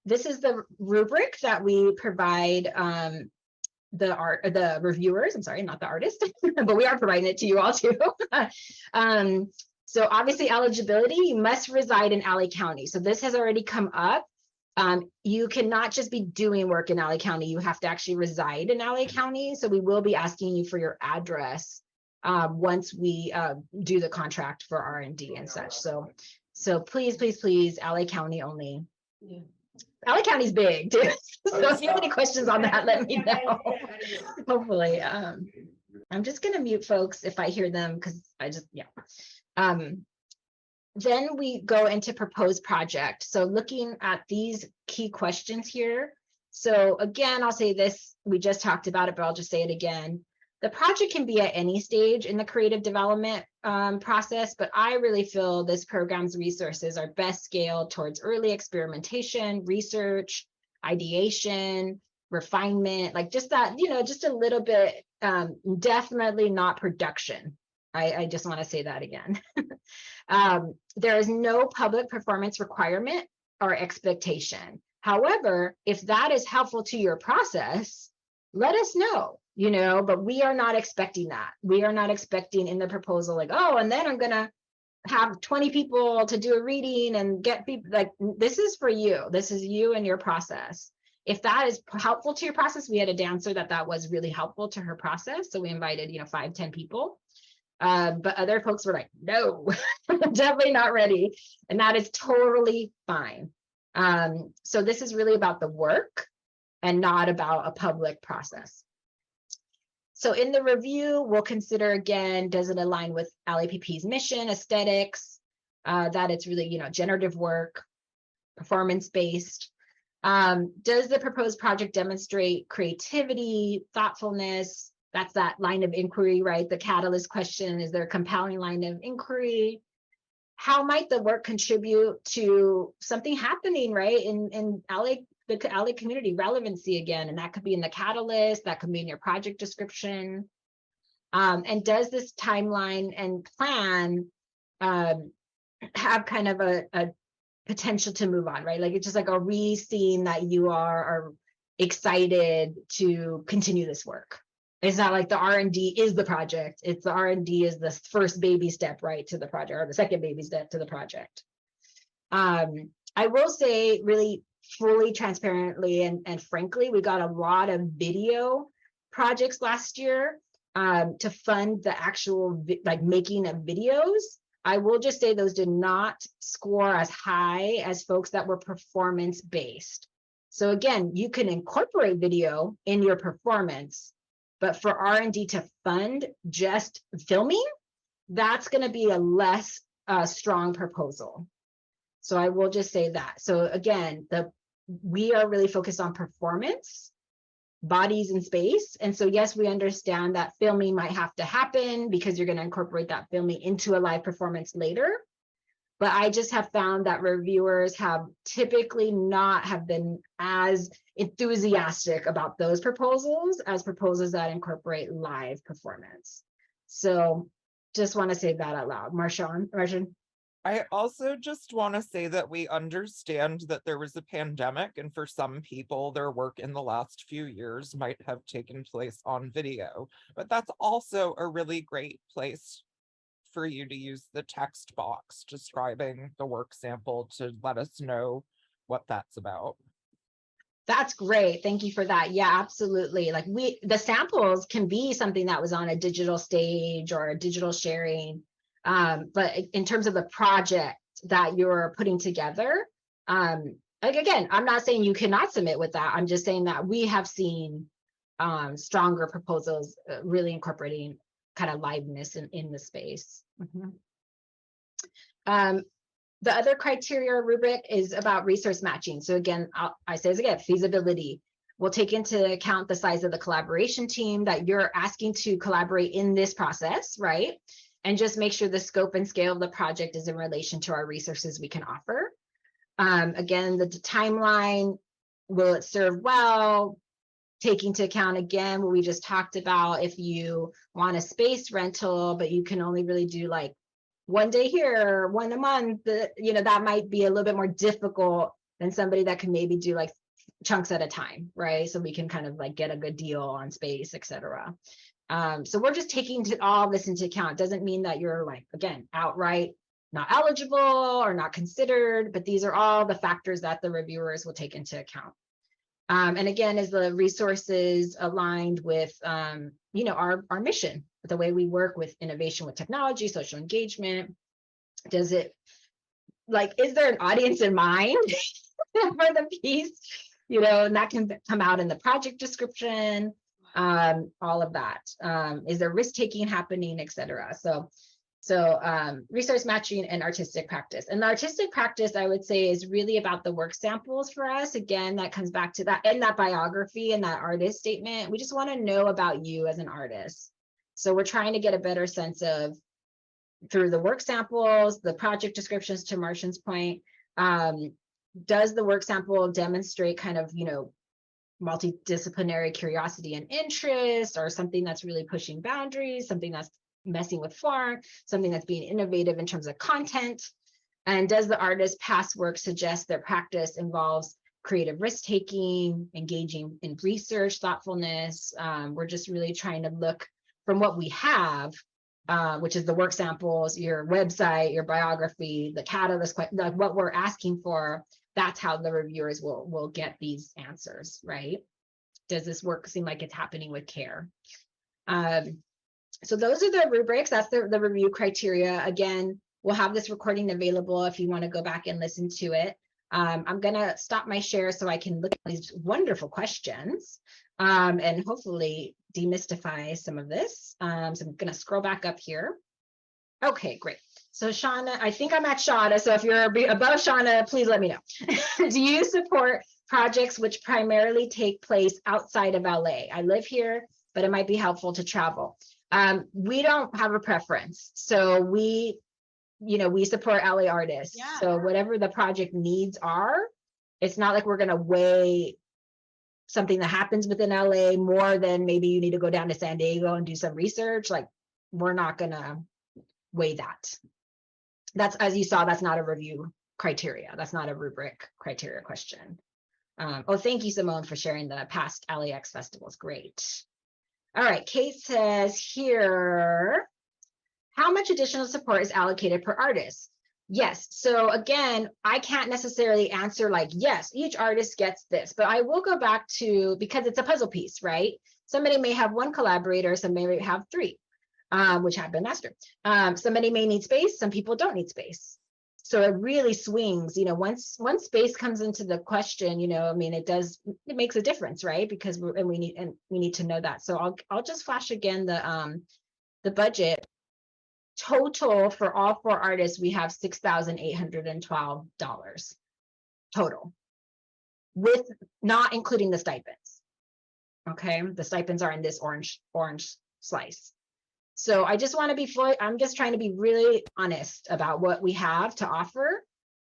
This is the rubric that we provide the reviewers. I'm sorry, not the artist, but we are providing it to you all too. So obviously eligibility, you must reside in LA County. So this has already come up. You cannot just be doing work in LA County. You have to actually reside in LA County. So we will be asking you for your address once we do the contract for R&D and such. So please, please, please, LA County only. Yeah. LA County's big too. So if you have any questions on that, let me know. Hopefully. I'm just gonna mute folks if I hear them because I just, yeah. Then we go into proposed project. So looking at these key questions here. So again, I'll say this, we just talked about it, but I'll just say it again. The project can be at any stage in the creative development process, but I really feel this program's resources are best scaled towards early experimentation, research, ideation, refinement, like just that, just a little bit, definitely not production. I just want to say that again. There is no public performance requirement or expectation. However, if that is helpful to your process, let us know, but we are not expecting that. We are not expecting in the proposal, like, oh, and then I'm going to have 20 people to do a reading and get people, like, this is for you. This is you and your process. If that is helpful to your process, we had a dancer that was really helpful to her process. So we invited, 5-10 people. But other folks were like, no, definitely not ready. And that is totally fine. So this is really about the work and not about a public process. So in the review, we'll consider again, does it align with LAPP's mission, aesthetics, that it's really, generative work, performance-based. Does the proposed project demonstrate creativity, thoughtfulness? That's that line of inquiry, right? The catalyst question, is there a compelling line of inquiry? How might the work contribute to something happening, right? In LA, the LA community, relevancy again, and that could be in the catalyst, that could be in your project description. And does this timeline and plan have kind of a potential to move on, right? Like, it's just like, are we seeing that you are excited to continue this work? It's not like the R&D is the project. It's the R&D is the first baby step, right, to the project, or the second baby step to the project. I will say really fully transparently and frankly, we got a lot of video projects last year to fund the actual making of videos. I will just say those did not score as high as folks that were performance based. So again, you can incorporate video in your performance, but for R&D to fund just filming, that's going to be a less strong proposal. So I will just say that. So again, we are really focused on performance, bodies in space. And so yes, we understand that filming might have to happen because you're going to incorporate that filming into a live performance later. But I just have found that reviewers have typically not have been as enthusiastic about those proposals as proposals that incorporate live performance. So just want to say that out loud. Marshawn? I also just want to say that we understand that there was a pandemic, and for some people, their work in the last few years might have taken place on video, but that's also a really great place for you to use the text box describing the work sample to let us know what that's about. That's great. Thank you for that. Yeah, absolutely. Like the samples can be something that was on a digital stage or a digital sharing. But in terms of the project that you're putting together, like again, I'm not saying you cannot submit with that. I'm just saying that we have seen stronger proposals really incorporating kind of liveness in the space. The other criteria rubric is about resource matching. So again, I say this again, feasibility. We'll take into account the size of the collaboration team that you're asking to collaborate in this process, right? And just make sure the scope and scale of the project is in relation to our resources we can offer. Again, the timeline, will it serve well? Taking into account, again, what we just talked about, if you want a space rental, but you can only really do like one day here, one a month, that might be a little bit more difficult than somebody that can maybe do like chunks at a time, right? So we can kind of like get a good deal on space, etc. So we're just taking all this into account. Doesn't mean that you're like, again, outright not eligible or not considered, but these are all the factors that the reviewers will take into account. And again, is the resources aligned with, our mission, the way we work with innovation with technology, social engagement? Does it, is there an audience in mind for the piece? And that can come out in the project description, all of that. Is there risk taking happening, etc. So resource matching and artistic practice. And the artistic practice, I would say, is really about the work samples for us. Again, that comes back to that and that biography and that artist statement. We just want to know about you as an artist. So we're trying to get a better sense of, through the work samples, the project descriptions, to Martian's point, does the work sample demonstrate kind of, multidisciplinary curiosity and interest, or something that's really pushing boundaries, something that's messing with form, something that's being innovative in terms of content? And does the artist's past work suggest their practice involves creative risk-taking, engaging in research, thoughtfulness? We're just really trying to look from what we have, which is the work samples, your website, your biography, the catalyst, like what we're asking for. That's how the reviewers will get these answers, right? Does this work seem like it's happening with care? So those are the rubrics. That's the review criteria. Again, we'll have this recording available if you want to go back and listen to it. I'm going to stop my share so I can look at these wonderful questions and hopefully demystify some of this. So I'm going to scroll back up here. Okay, great. So Shauna, I think I'm at Shauna. So if you're above Shauna, please let me know. Do you support projects which primarily take place outside of LA? I live here, but it might be helpful to travel. We don't have a preference. So we support LA artists. Yeah. So whatever the project needs are, it's not like we're going to weigh something that happens within LA more than maybe you need to go down to San Diego and do some research. Like, we're not going to weigh that. That's, as you saw, that's not a review criteria. That's not a rubric criteria question. Oh, thank you, Simone, for sharing the past LAX festivals. Great. All right, Kate says here, how much additional support is allocated per artist? Yes, so again, I can't necessarily answer like, yes, each artist gets this, but I will go back to, because it's a puzzle piece, right? Somebody may have one collaborator, somebody may have three, which happened last year. Somebody may need space, some people don't need space. So it really swings, once space comes into the question, I mean, it makes a difference, right? Because we need to know that. So I'll just flash again the budget. Total for all 4 artists, we have $6,812 total, with not including the stipends. Okay, the stipends are in this orange slice. So I just want to be I'm just trying to be really honest about what we have to offer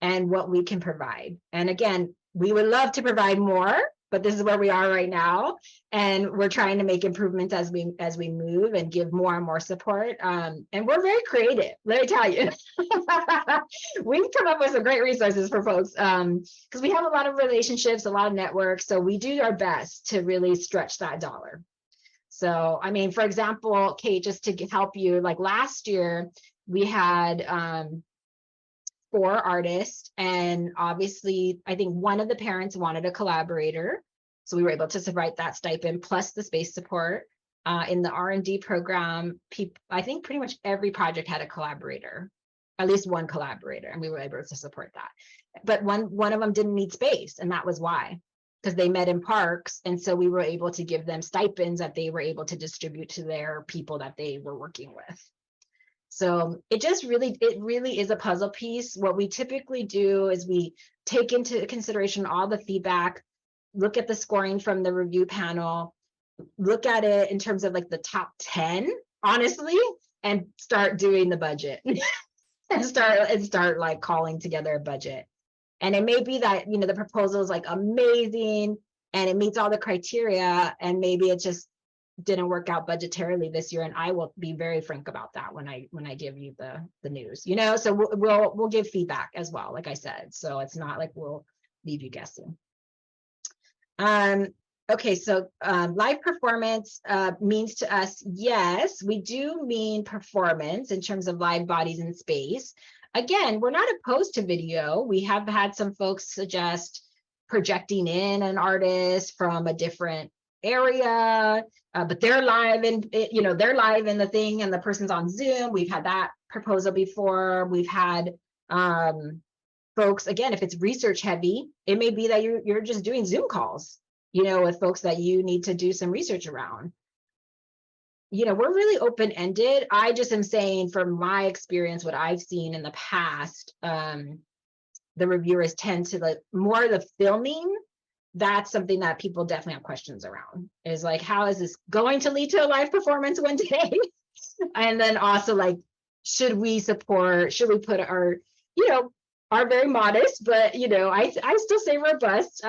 and what we can provide. And again, we would love to provide more, but this is where we are right now. And we're trying to make improvements as we move and give more and more support. And we're very creative, let me tell you. We've come up with some great resources for folks because we have a lot of relationships, a lot of networks. So we do our best to really stretch that dollar. So, I mean, for example, Kate, just to help you, like last year, we had 4 artists, and obviously, I think one of the parents wanted a collaborator. So we were able to write that stipend plus the space support. In the R+D program, I think pretty much every project had a collaborator, at least one collaborator, and we were able to support that. But one of them didn't need space, and that was why. Because they met in parks, and so we were able to give them stipends that they were able to distribute to their people that they were working with. So it really is a puzzle piece. What we typically do is we take into consideration all the feedback, look at the scoring from the review panel, look at it in terms of like the top 10, honestly, and start doing the budget and start like calling together a budget. And it may be that, the proposal is like amazing and it meets all the criteria, and maybe it just didn't work out budgetarily this year. And I will be very frank about that when I give you the news, so we'll give feedback as well, like I said. So it's not like we'll leave you guessing. Okay, so live performance means to us, yes, we do mean performance in terms of live bodies in space. Again, we're not opposed to video. We have had some folks suggest projecting in an artist from a different area, but they're live in the thing and the person's on Zoom. We've had that proposal before. We've had folks, again, if it's research heavy, it may be that you're just doing Zoom calls, with folks that you need to do some research around. We're really open-ended. I just am saying from my experience, what I've seen in the past, the reviewers tend to like more the filming. That's something that people definitely have questions around, is like, how is this going to lead to a live performance one day? And then also like, should we put our very modest, but I still say robust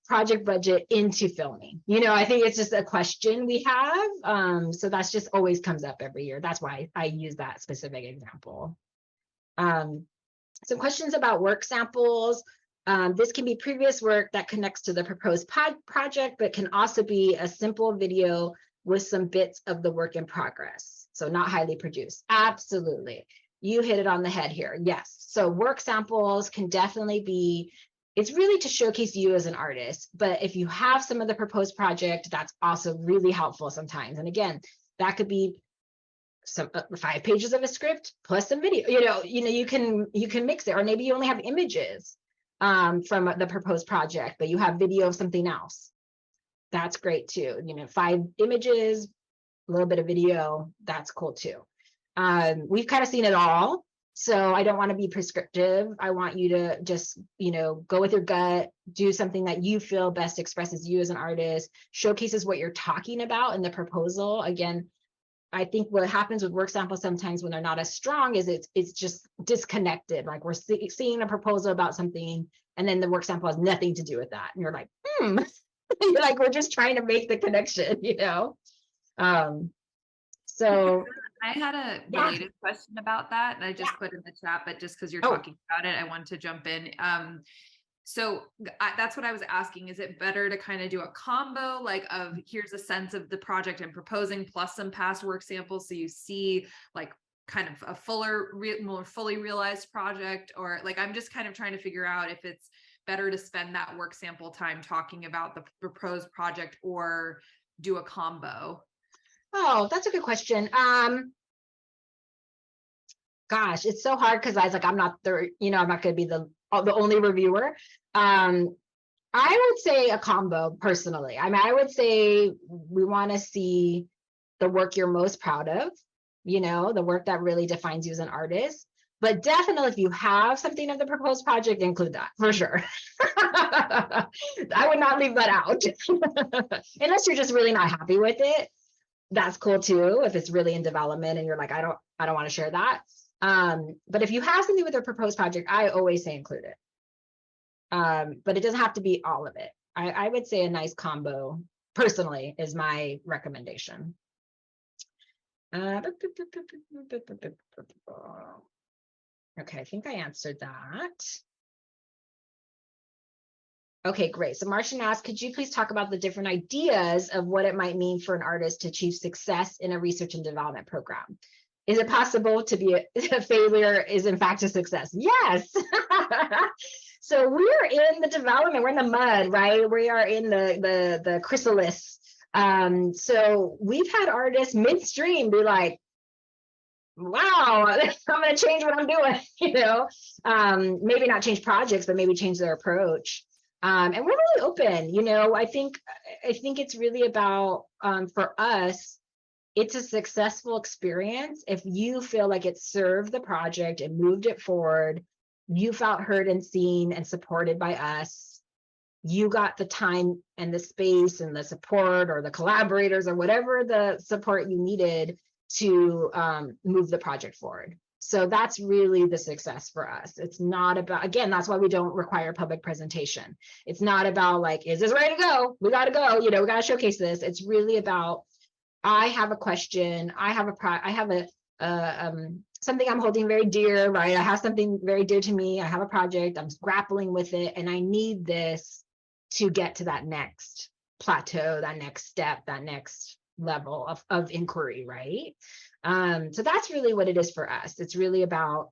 project budget into filming. I think it's just a question we have. So that's just always comes up every year. That's why I use that specific example. Some questions about work samples. This can be previous work that connects to the proposed project, but can also be a simple video with some bits of the work in progress. So not highly produced. Absolutely. You hit it on the head here. Yes. So work samples can definitely be, it's really to showcase you as an artist. But if you have some of the proposed project, that's also really helpful sometimes. And again, that could be some 5 pages of a script plus some video, you can mix it, or maybe you only have images from the proposed project, but you have video of something else. That's great too. 5 images, a little bit of video, that's cool too. We've kind of seen it all. So I don't want to be prescriptive. I want you to just, go with your gut, do something that you feel best expresses you as an artist, showcases what you're talking about in the proposal. Again, I think what happens with work samples sometimes when they're not as strong is it's just disconnected. Like we're seeing a proposal about something, and then the work sample has nothing to do with that. And you're like, you're like, we're just trying to make the connection, So I had a related question about that, and I just put in the chat, but just because you're talking about it, I want to jump in. So that's what I was asking. Is it better to kind of do a combo, like of here's a sense of the project I'm proposing plus some past work samples, so you see like kind of a more fully realized project? Or like, I'm just kind of trying to figure out if it's better to spend that work sample time talking about the proposed project or do a combo. Oh, that's a good question. Gosh, it's so hard because I'm not I'm not going to be the only reviewer. I would say a combo personally. I would say we want to see the work you're most proud of, the work that really defines you as an artist. But definitely, if you have something of the proposed project, include that for sure. I would not leave that out unless you're just really not happy with it. That's cool too. If it's really in development and you're like, I don't want to share that. But if you have something with a proposed project, I always say include it. But it doesn't have to be all of it. I would say a nice combo personally is my recommendation. Okay, I think I answered that. Okay, great. So Martian asked, could you please talk about the different ideas of what it might mean for an artist to achieve success in a research and development program? Is it possible to be a failure is in fact a success? Yes. So we're in the development, we're in the mud, right? We are in the chrysalis. So we've had artists midstream be like, wow, I'm going to change what I'm doing, maybe not change projects, but maybe change their approach. And we're really open, I think it's really about, for us, it's a successful experience if you feel like it served the project and moved it forward, you felt heard and seen and supported by us, you got the time and the space and the support or the collaborators or whatever the support you needed to move the project forward. So that's really the success for us. It's not about, again, that's why we don't require public presentation. It's not about like, is this ready to go? We got to go, we got to showcase this. It's really about, I have a question. I have something I'm holding very dear, right? I have something very dear to me. I have a project, I'm grappling with it, and I need this to get to that next plateau, that next step, that next level of inquiry, right? So that's really what it is for us. It's really about,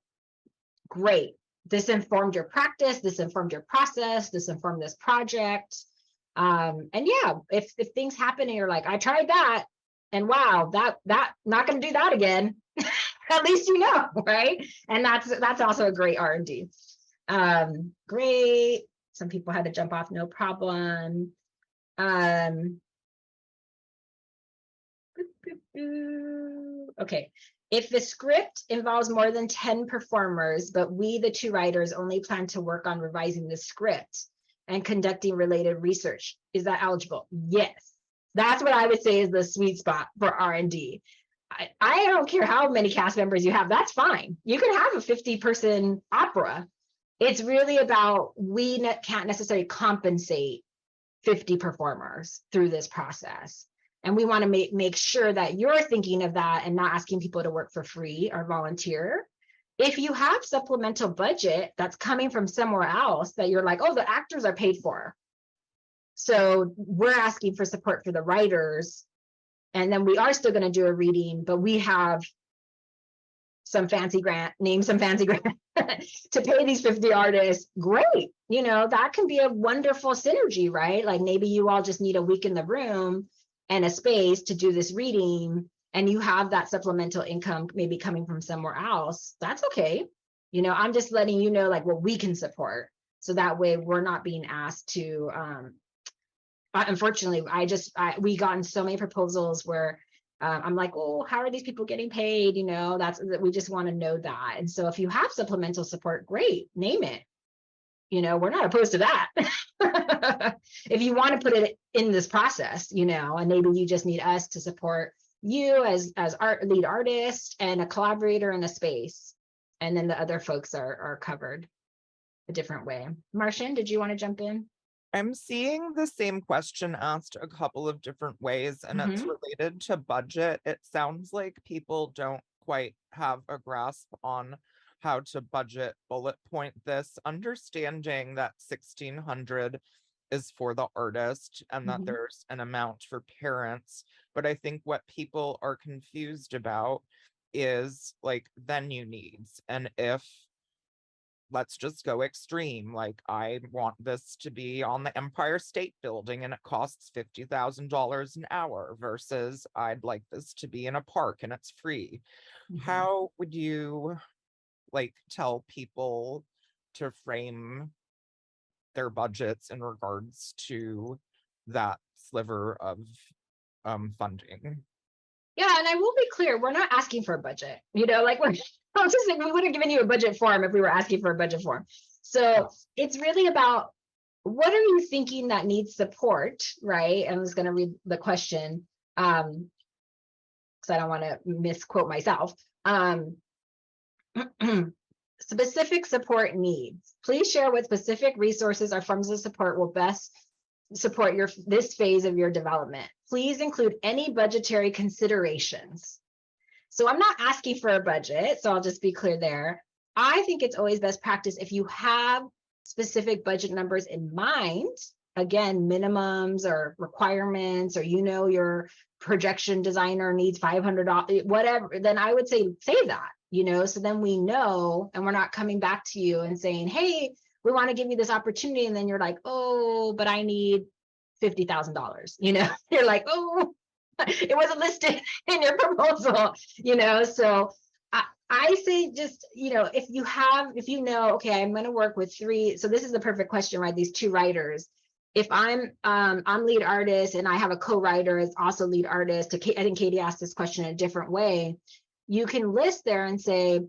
great, this informed your practice, this informed your process, this informed this project. And yeah, if things happen and you're like, I tried that, and wow, that not going to do that again, at least right? And that's also a great R&D. Great. Some people had to jump off, no problem. Okay. If the script involves more than 10 performers, but we, the 2 writers, only plan to work on revising the script and conducting related research, is that eligible? Yes. That's what I would say is the sweet spot for R&D. I don't care how many cast members you have, that's fine. You can have a 50-person opera. It's really about, we can't necessarily compensate 50 performers through this process. And we want to make sure that you're thinking of that and not asking people to work for free or volunteer. If you have supplemental budget that's coming from somewhere else that you're like, oh, the actors are paid for, so we're asking for support for the writers, and then we are still going to do a reading, but we have some fancy grant, name some fancy grant to pay these 50 artists, great. That can be a wonderful synergy, right? Like maybe you all just need a week in the room and a space to do this reading, and you have that supplemental income maybe coming from somewhere else, that's okay. You know, I'm just letting you know like what we can support. So that way we're not being asked to, unfortunately, we gotten so many proposals where I'm like, oh, how are these people getting paid? You know, we just want to know that. And so if you have supplemental support, great, name it. You know, we're not opposed to that. If you want to put it in this process, you know, and maybe you just need us to support you as lead artist and a collaborator in a space. And then the other folks are covered a different way. Martian, did you want to jump in? I'm seeing the same question asked a couple of different ways, and it's related to budget. It sounds like people don't quite have a grasp on how to budget bullet point this, understanding that 1,600 is for the artist and that there's an amount for parents. But I think what people are confused about is like venue needs. And if, let's just go extreme, like I want this to be on the Empire State Building and it costs $50,000 an hour versus I'd like this to be in a park and it's free. How would you like tell people to frame their budgets in regards to that sliver of funding? Yeah, and I will be clear, we're not asking for a budget, you know, like I'm just saying we would have given you a budget form if we were asking for a budget form. So it's really about what are you thinking that needs support, right? I'm just going to read the question because I don't want to misquote myself. Specific support needs. Please share what specific resources or forms of support will best support this phase of your development. Please include any budgetary considerations. So I'm not asking for a budget, so I'll just be clear there. I think it's always best practice if you have specific budget numbers in mind, again, minimums or requirements, or you know your projection designer needs $500, whatever, then I would say that, you know, so then we know and we're not coming back to you and saying, hey, we want to give you this opportunity. And then you're like, oh, but I need $50,000, you know, you're like, oh, it wasn't listed in your proposal, you know, so I say just, you know, if you know, okay, I'm going to work with three. So this is the perfect question, right? These two writers. If I'm lead artist and I have a co-writer is also lead artist, I think Katie asked this question in a different way. You can list there and say,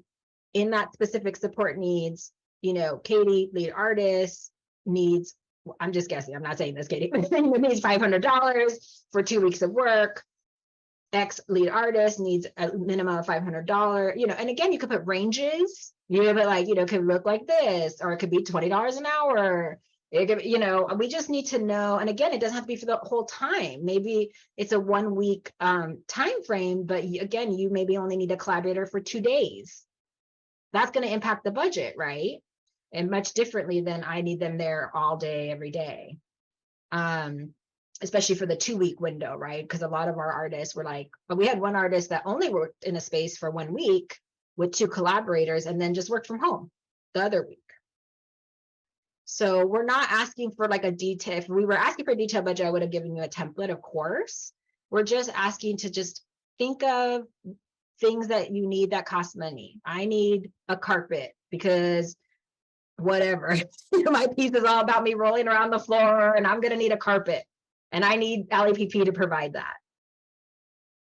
in that specific support needs, you know, Katie, lead artist, needs, I'm just guessing, I'm not saying this, Katie, needs $500 for 2 weeks of work. X lead artist needs a minimum of $500, you know, and again, you could put ranges, you know, but like, you know, it could look like this, or it could be $20 an hour. It could, you know, we just need to know. And again, it doesn't have to be for the whole time. Maybe it's a 1 week time frame, but again, you maybe only need a collaborator for 2 days. That's going to impact the budget, right? And much differently than I need them there all day, every day. Especially for the 2 week window, right? Because a lot of our artists were like, but we had one artist that only worked in a space for 1 week with 2 collaborators and then just worked from home the other week. So we're not asking for like a detail. If we were asking for a detailed budget, I would have given you a template, of course. We're just asking to just think of things that you need that cost money. I need a carpet because whatever, my piece is all about me rolling around the floor and I'm going to need a carpet. And I need LAPP to provide that.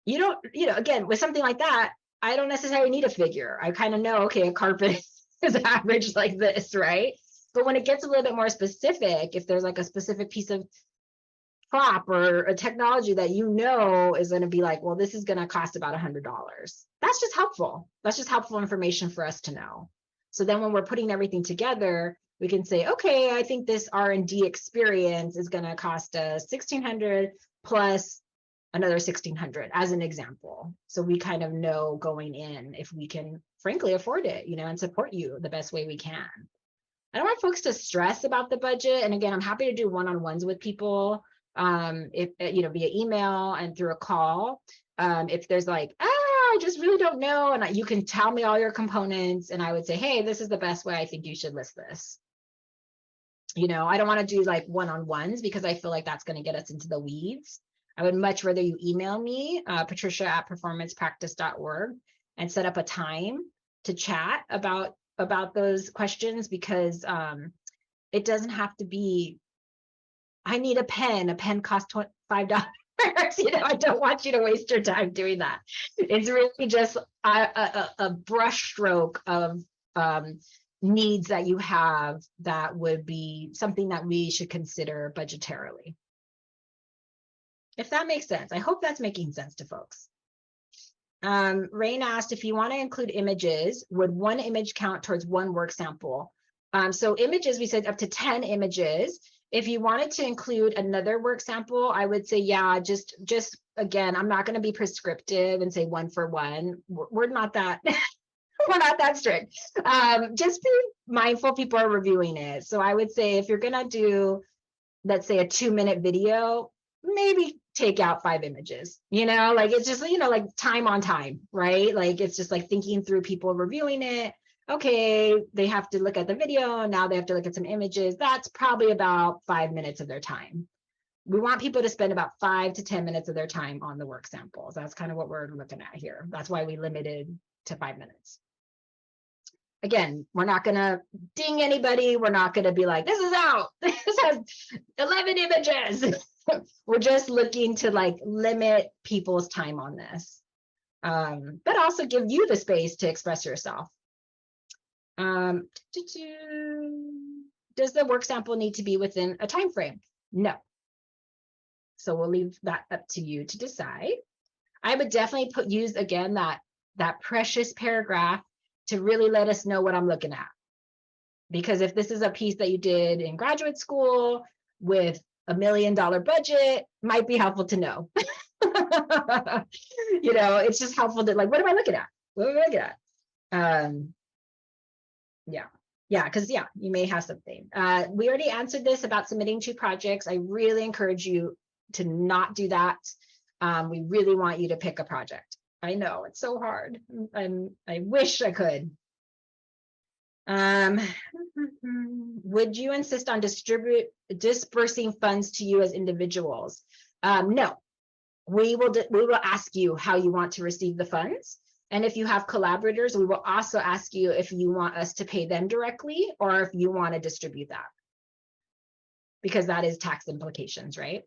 You don't, you know, again, with something like that, I don't necessarily need a figure. I kind of know, okay, a carpet is average like this, right? But when it gets a little bit more specific, if there's like a specific piece of prop or a technology that you know is going to be like, well, this is going to cost about $100. That's just helpful. That's just helpful information for us to know. So then when we're putting everything together, we can say, okay, I think this R&D experience is going to cost us $1,600 plus another $1,600 as an example. So we kind of know going in if we can frankly afford it, you know, and support you the best way we can. I don't want folks to stress about the budget. And again, I'm happy to do one-on-ones with people, if you know, via email and through a call. If there's like, I just really don't know, and you can tell me all your components, and I would say, hey, this is the best way I think you should list this. You know, I don't want to do like one-on-ones because I feel like that's going to get us into the weeds. I would much rather you email me, Patricia at performancepractice.org, and set up a time to chat about those questions, because it doesn't have to be, I need a pen costs $5. You know, I don't want you to waste your time doing that. It's really just a brush stroke of needs that you have that would be something that we should consider budgetarily. If that makes sense. I hope that's making sense to folks. Rain asked, if you want to include images, would one image count towards one work sample? So images, we said up to 10 images. If you wanted to include another work sample, I would say, yeah, just again, I'm not going to be prescriptive and say one for one. We're not that, we're not that strict. Just be mindful people are reviewing it. So I would say if you're going to do, let's say a 2-minute video, maybe take out 5 images, you know, like it's just, you know, like time on time, right? Like it's just like thinking through people reviewing it. Okay, they have to look at the video. Now they have to look at some images. That's probably about 5 minutes of their time. We want people to spend about 5 to 10 minutes of their time on the work samples. That's kind of what we're looking at here. That's why we limited to 5 minutes. Again, we're not going to ding anybody. We're not going to be like, this is out. This has 11 images. We're just looking to like limit people's time on this, but also give you the space to express yourself. Does the work sample need to be within a time frame? No. So we'll leave that up to you to decide. I would definitely use again that precious paragraph to really let us know what I'm looking at. Because if this is a piece that you did in graduate school with $1 million budget, might be helpful to know. You know, it's just helpful to like, what am I looking at? What am I looking at? Yeah, because yeah, you may have something. We already answered this about submitting 2 projects. I really encourage you to not do that. We really want you to pick a project. I know it's so hard. I wish I could. Would you insist on dispersing funds to you as individuals? No, we will ask you how you want to receive the funds. And if you have collaborators, we will also ask you if you want us to pay them directly or if you want to distribute that. Because that is tax implications, right?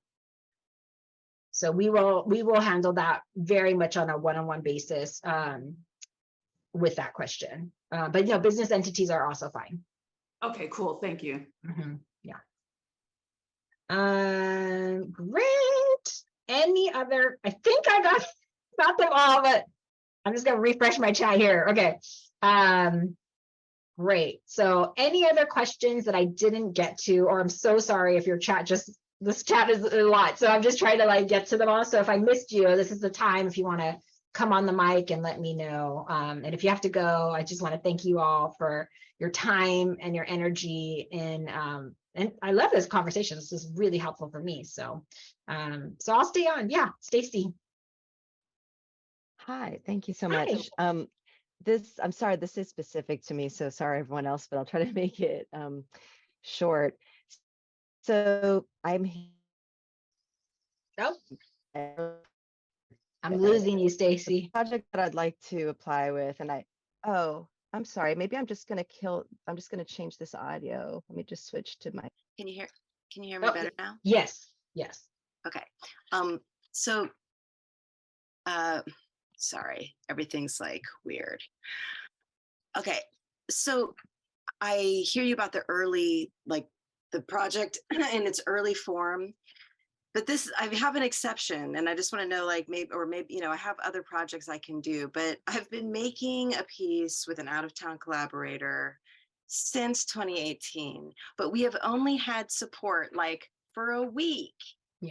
So we will handle that very much on a one-on-one basis with that question. But you know, business entities are also fine. Okay, cool. Thank you. Yeah. Great. Any other? I think I got them all, but I'm just gonna refresh my chat here. Okay. Great. So any other questions that I didn't get to, or I'm so sorry if your chat this chat is a lot. So I'm just trying to like get to them all. So if I missed you, this is the time if you want to come on the mic and let me know. And if you have to go, I just want to thank you all for your time and your energy. And I love this conversation. This is really helpful for me. So I'll stay on. Yeah, Stacy. Hi, thank you so Hi. much. I'm sorry, this is specific to me, so sorry everyone else, but I'll try to make it short. So I'm losing you, Stacy. Project that I'd like to apply with, and I'm sorry, maybe I'm just gonna change this audio. Let me just switch to my. Can you hear me better now? Yes. Okay. So sorry, everything's like weird. Okay, so I hear you about the early, like the project in its early form, but I have an exception, and I just want to know, like, maybe, you know, I have other projects I can do, but I've been making a piece with an out-of-town collaborator since 2018, but we have only had support like for a week,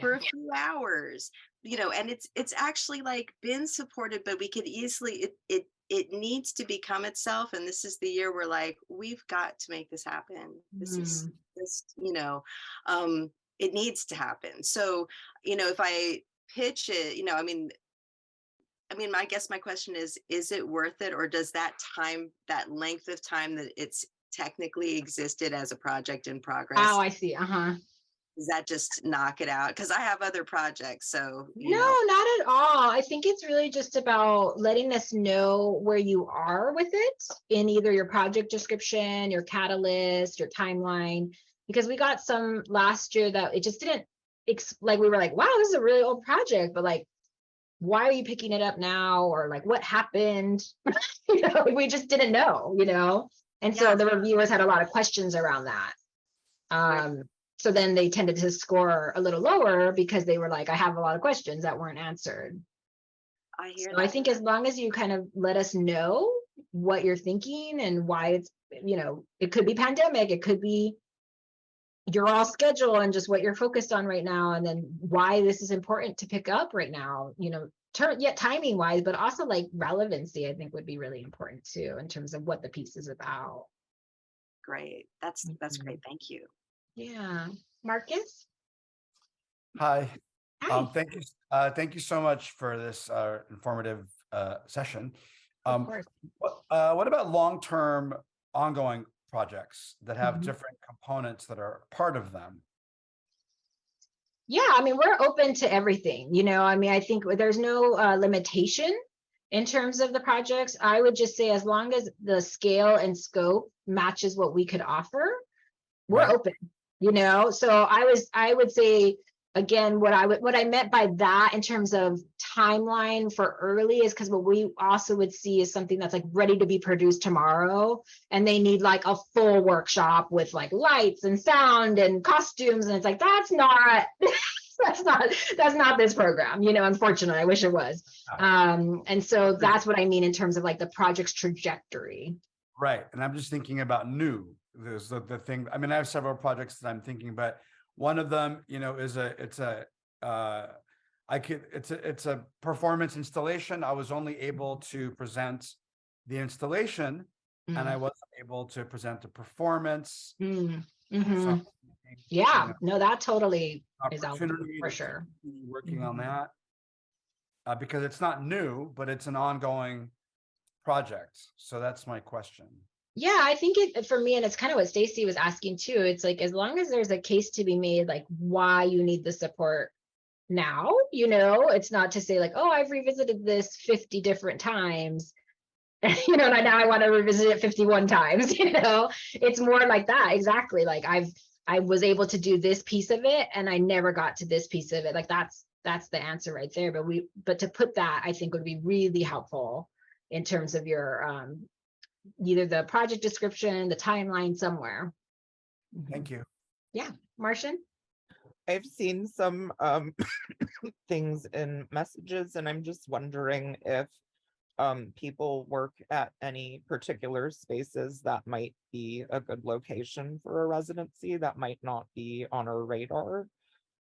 for a few hours, you know, and it's actually like been supported, but we could easily, it needs to become itself. And this is the year we're like, we've got to make this happen. This, you know, it needs to happen. So, you know, if I pitch it, you know, I mean, I guess my question is it worth it? Or does that length of time that it's technically existed as a project in progress? Oh, I see. Does that just knock it out? Because I have other projects, so No, not at all. I think it's really just about letting us know where you are with it in either your project description, your catalyst, your timeline, because we got some last year that it just didn't, like we were like, wow, this is a really old project, but like, why are you picking it up now? Or like, what happened? We just didn't know. And so Yeah. the reviewers had a lot of questions around that. So then they tended to score a little lower because they were like, I have a lot of questions that weren't answered. I hear So that. I think as long as you kind of let us know what you're thinking and why it's, it could be pandemic, it could be your all schedule and just what you're focused on right now, and then why this is important to pick up right now, timing wise, but also like relevancy, I think would be really important too, in terms of what the piece is about. Great. That's great. Thank you. Yeah. Marcus? Hi. Hi. Thank you so much for this informative session. Of course. What about long-term ongoing projects that have Mhm. different components that are part of them? Yeah, I mean, we're open to everything, I think there's no limitation in terms of the projects. I would just say as long as the scale and scope matches what we could offer, we're Right. open, So I would say, again, what I meant by that in terms of timeline for early is because what we also would see is something that's like ready to be produced tomorrow, and they need like a full workshop with like lights and sound and costumes, and it's like that's not that's not this program, unfortunately. I wish it was. And so that's what I mean in terms of like the project's trajectory. Right. And I'm just thinking about new. There's the thing. I mean, I have several projects that I'm thinking, but one of them, is it's a performance installation. I was only able to present the installation, and I wasn't able to present the performance. So, yeah, no, that totally is out opportunity for to sure. continue working on that, because it's not new, but it's an ongoing project. So that's my question. Yeah, I think it for me, and it's kind of what Stacy was asking too. It's like as long as there's a case to be made, like why you need the support now, it's not to say like, oh, I've revisited this 50 different times, and now I want to revisit it 51 times. It's more like that. Exactly. Like I was able to do this piece of it, and I never got to this piece of it. Like that's the answer right there. But to put that, I think would be really helpful in terms of your either the project description, the timeline somewhere. Thank you. Yeah, Martian? I've seen some things in messages, and I'm just wondering if people work at any particular spaces that might be a good location for a residency that might not be on our radar,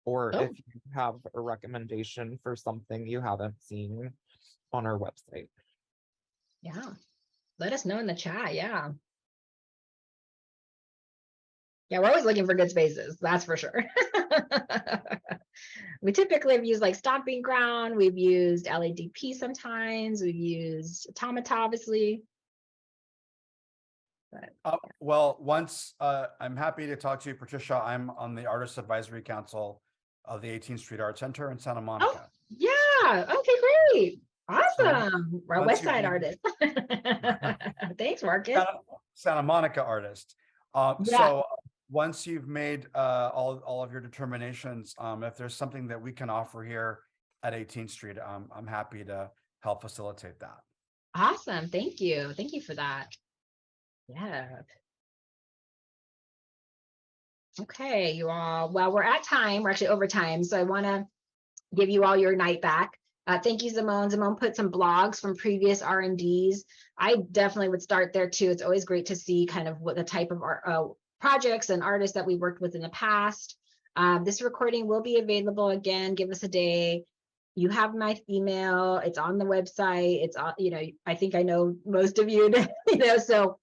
or if you have a recommendation for something you haven't seen on our website. Yeah, let us know in the chat. Yeah, we're always looking for good spaces, that's for sure. We typically have used like Stomping Ground, we've used LADP sometimes, we've used Automata, obviously. But, well, once I'm happy to talk to you, Patricia. I'm on the Artist Advisory Council of the 18th Street Art Center in Santa Monica. Oh, yeah, okay, great. Awesome. We're a West Side artist. Thanks, Marcus. Santa Monica artist. So once you've made all of your determinations, if there's something that we can offer here at 18th Street, I'm happy to help facilitate that. Awesome. Thank you. Thank you for that. Yeah. Okay, you all. Well, we're at time. We're actually over time. So I want to give you all your night back. Thank you, Simone. Simone put some blogs from previous R&Ds. I definitely would start there too. It's always great to see kind of what the type of projects and artists that we worked with in the past. This recording will be available again. Give us a day. You have my email. It's on the website. It's on, I think I know most of you, so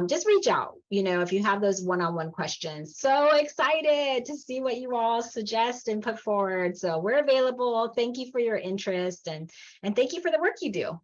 just reach out, if you have those one-on-one questions. So excited to see what you all suggest and put forward. So we're available. Thank you for your interest and thank you for the work you do.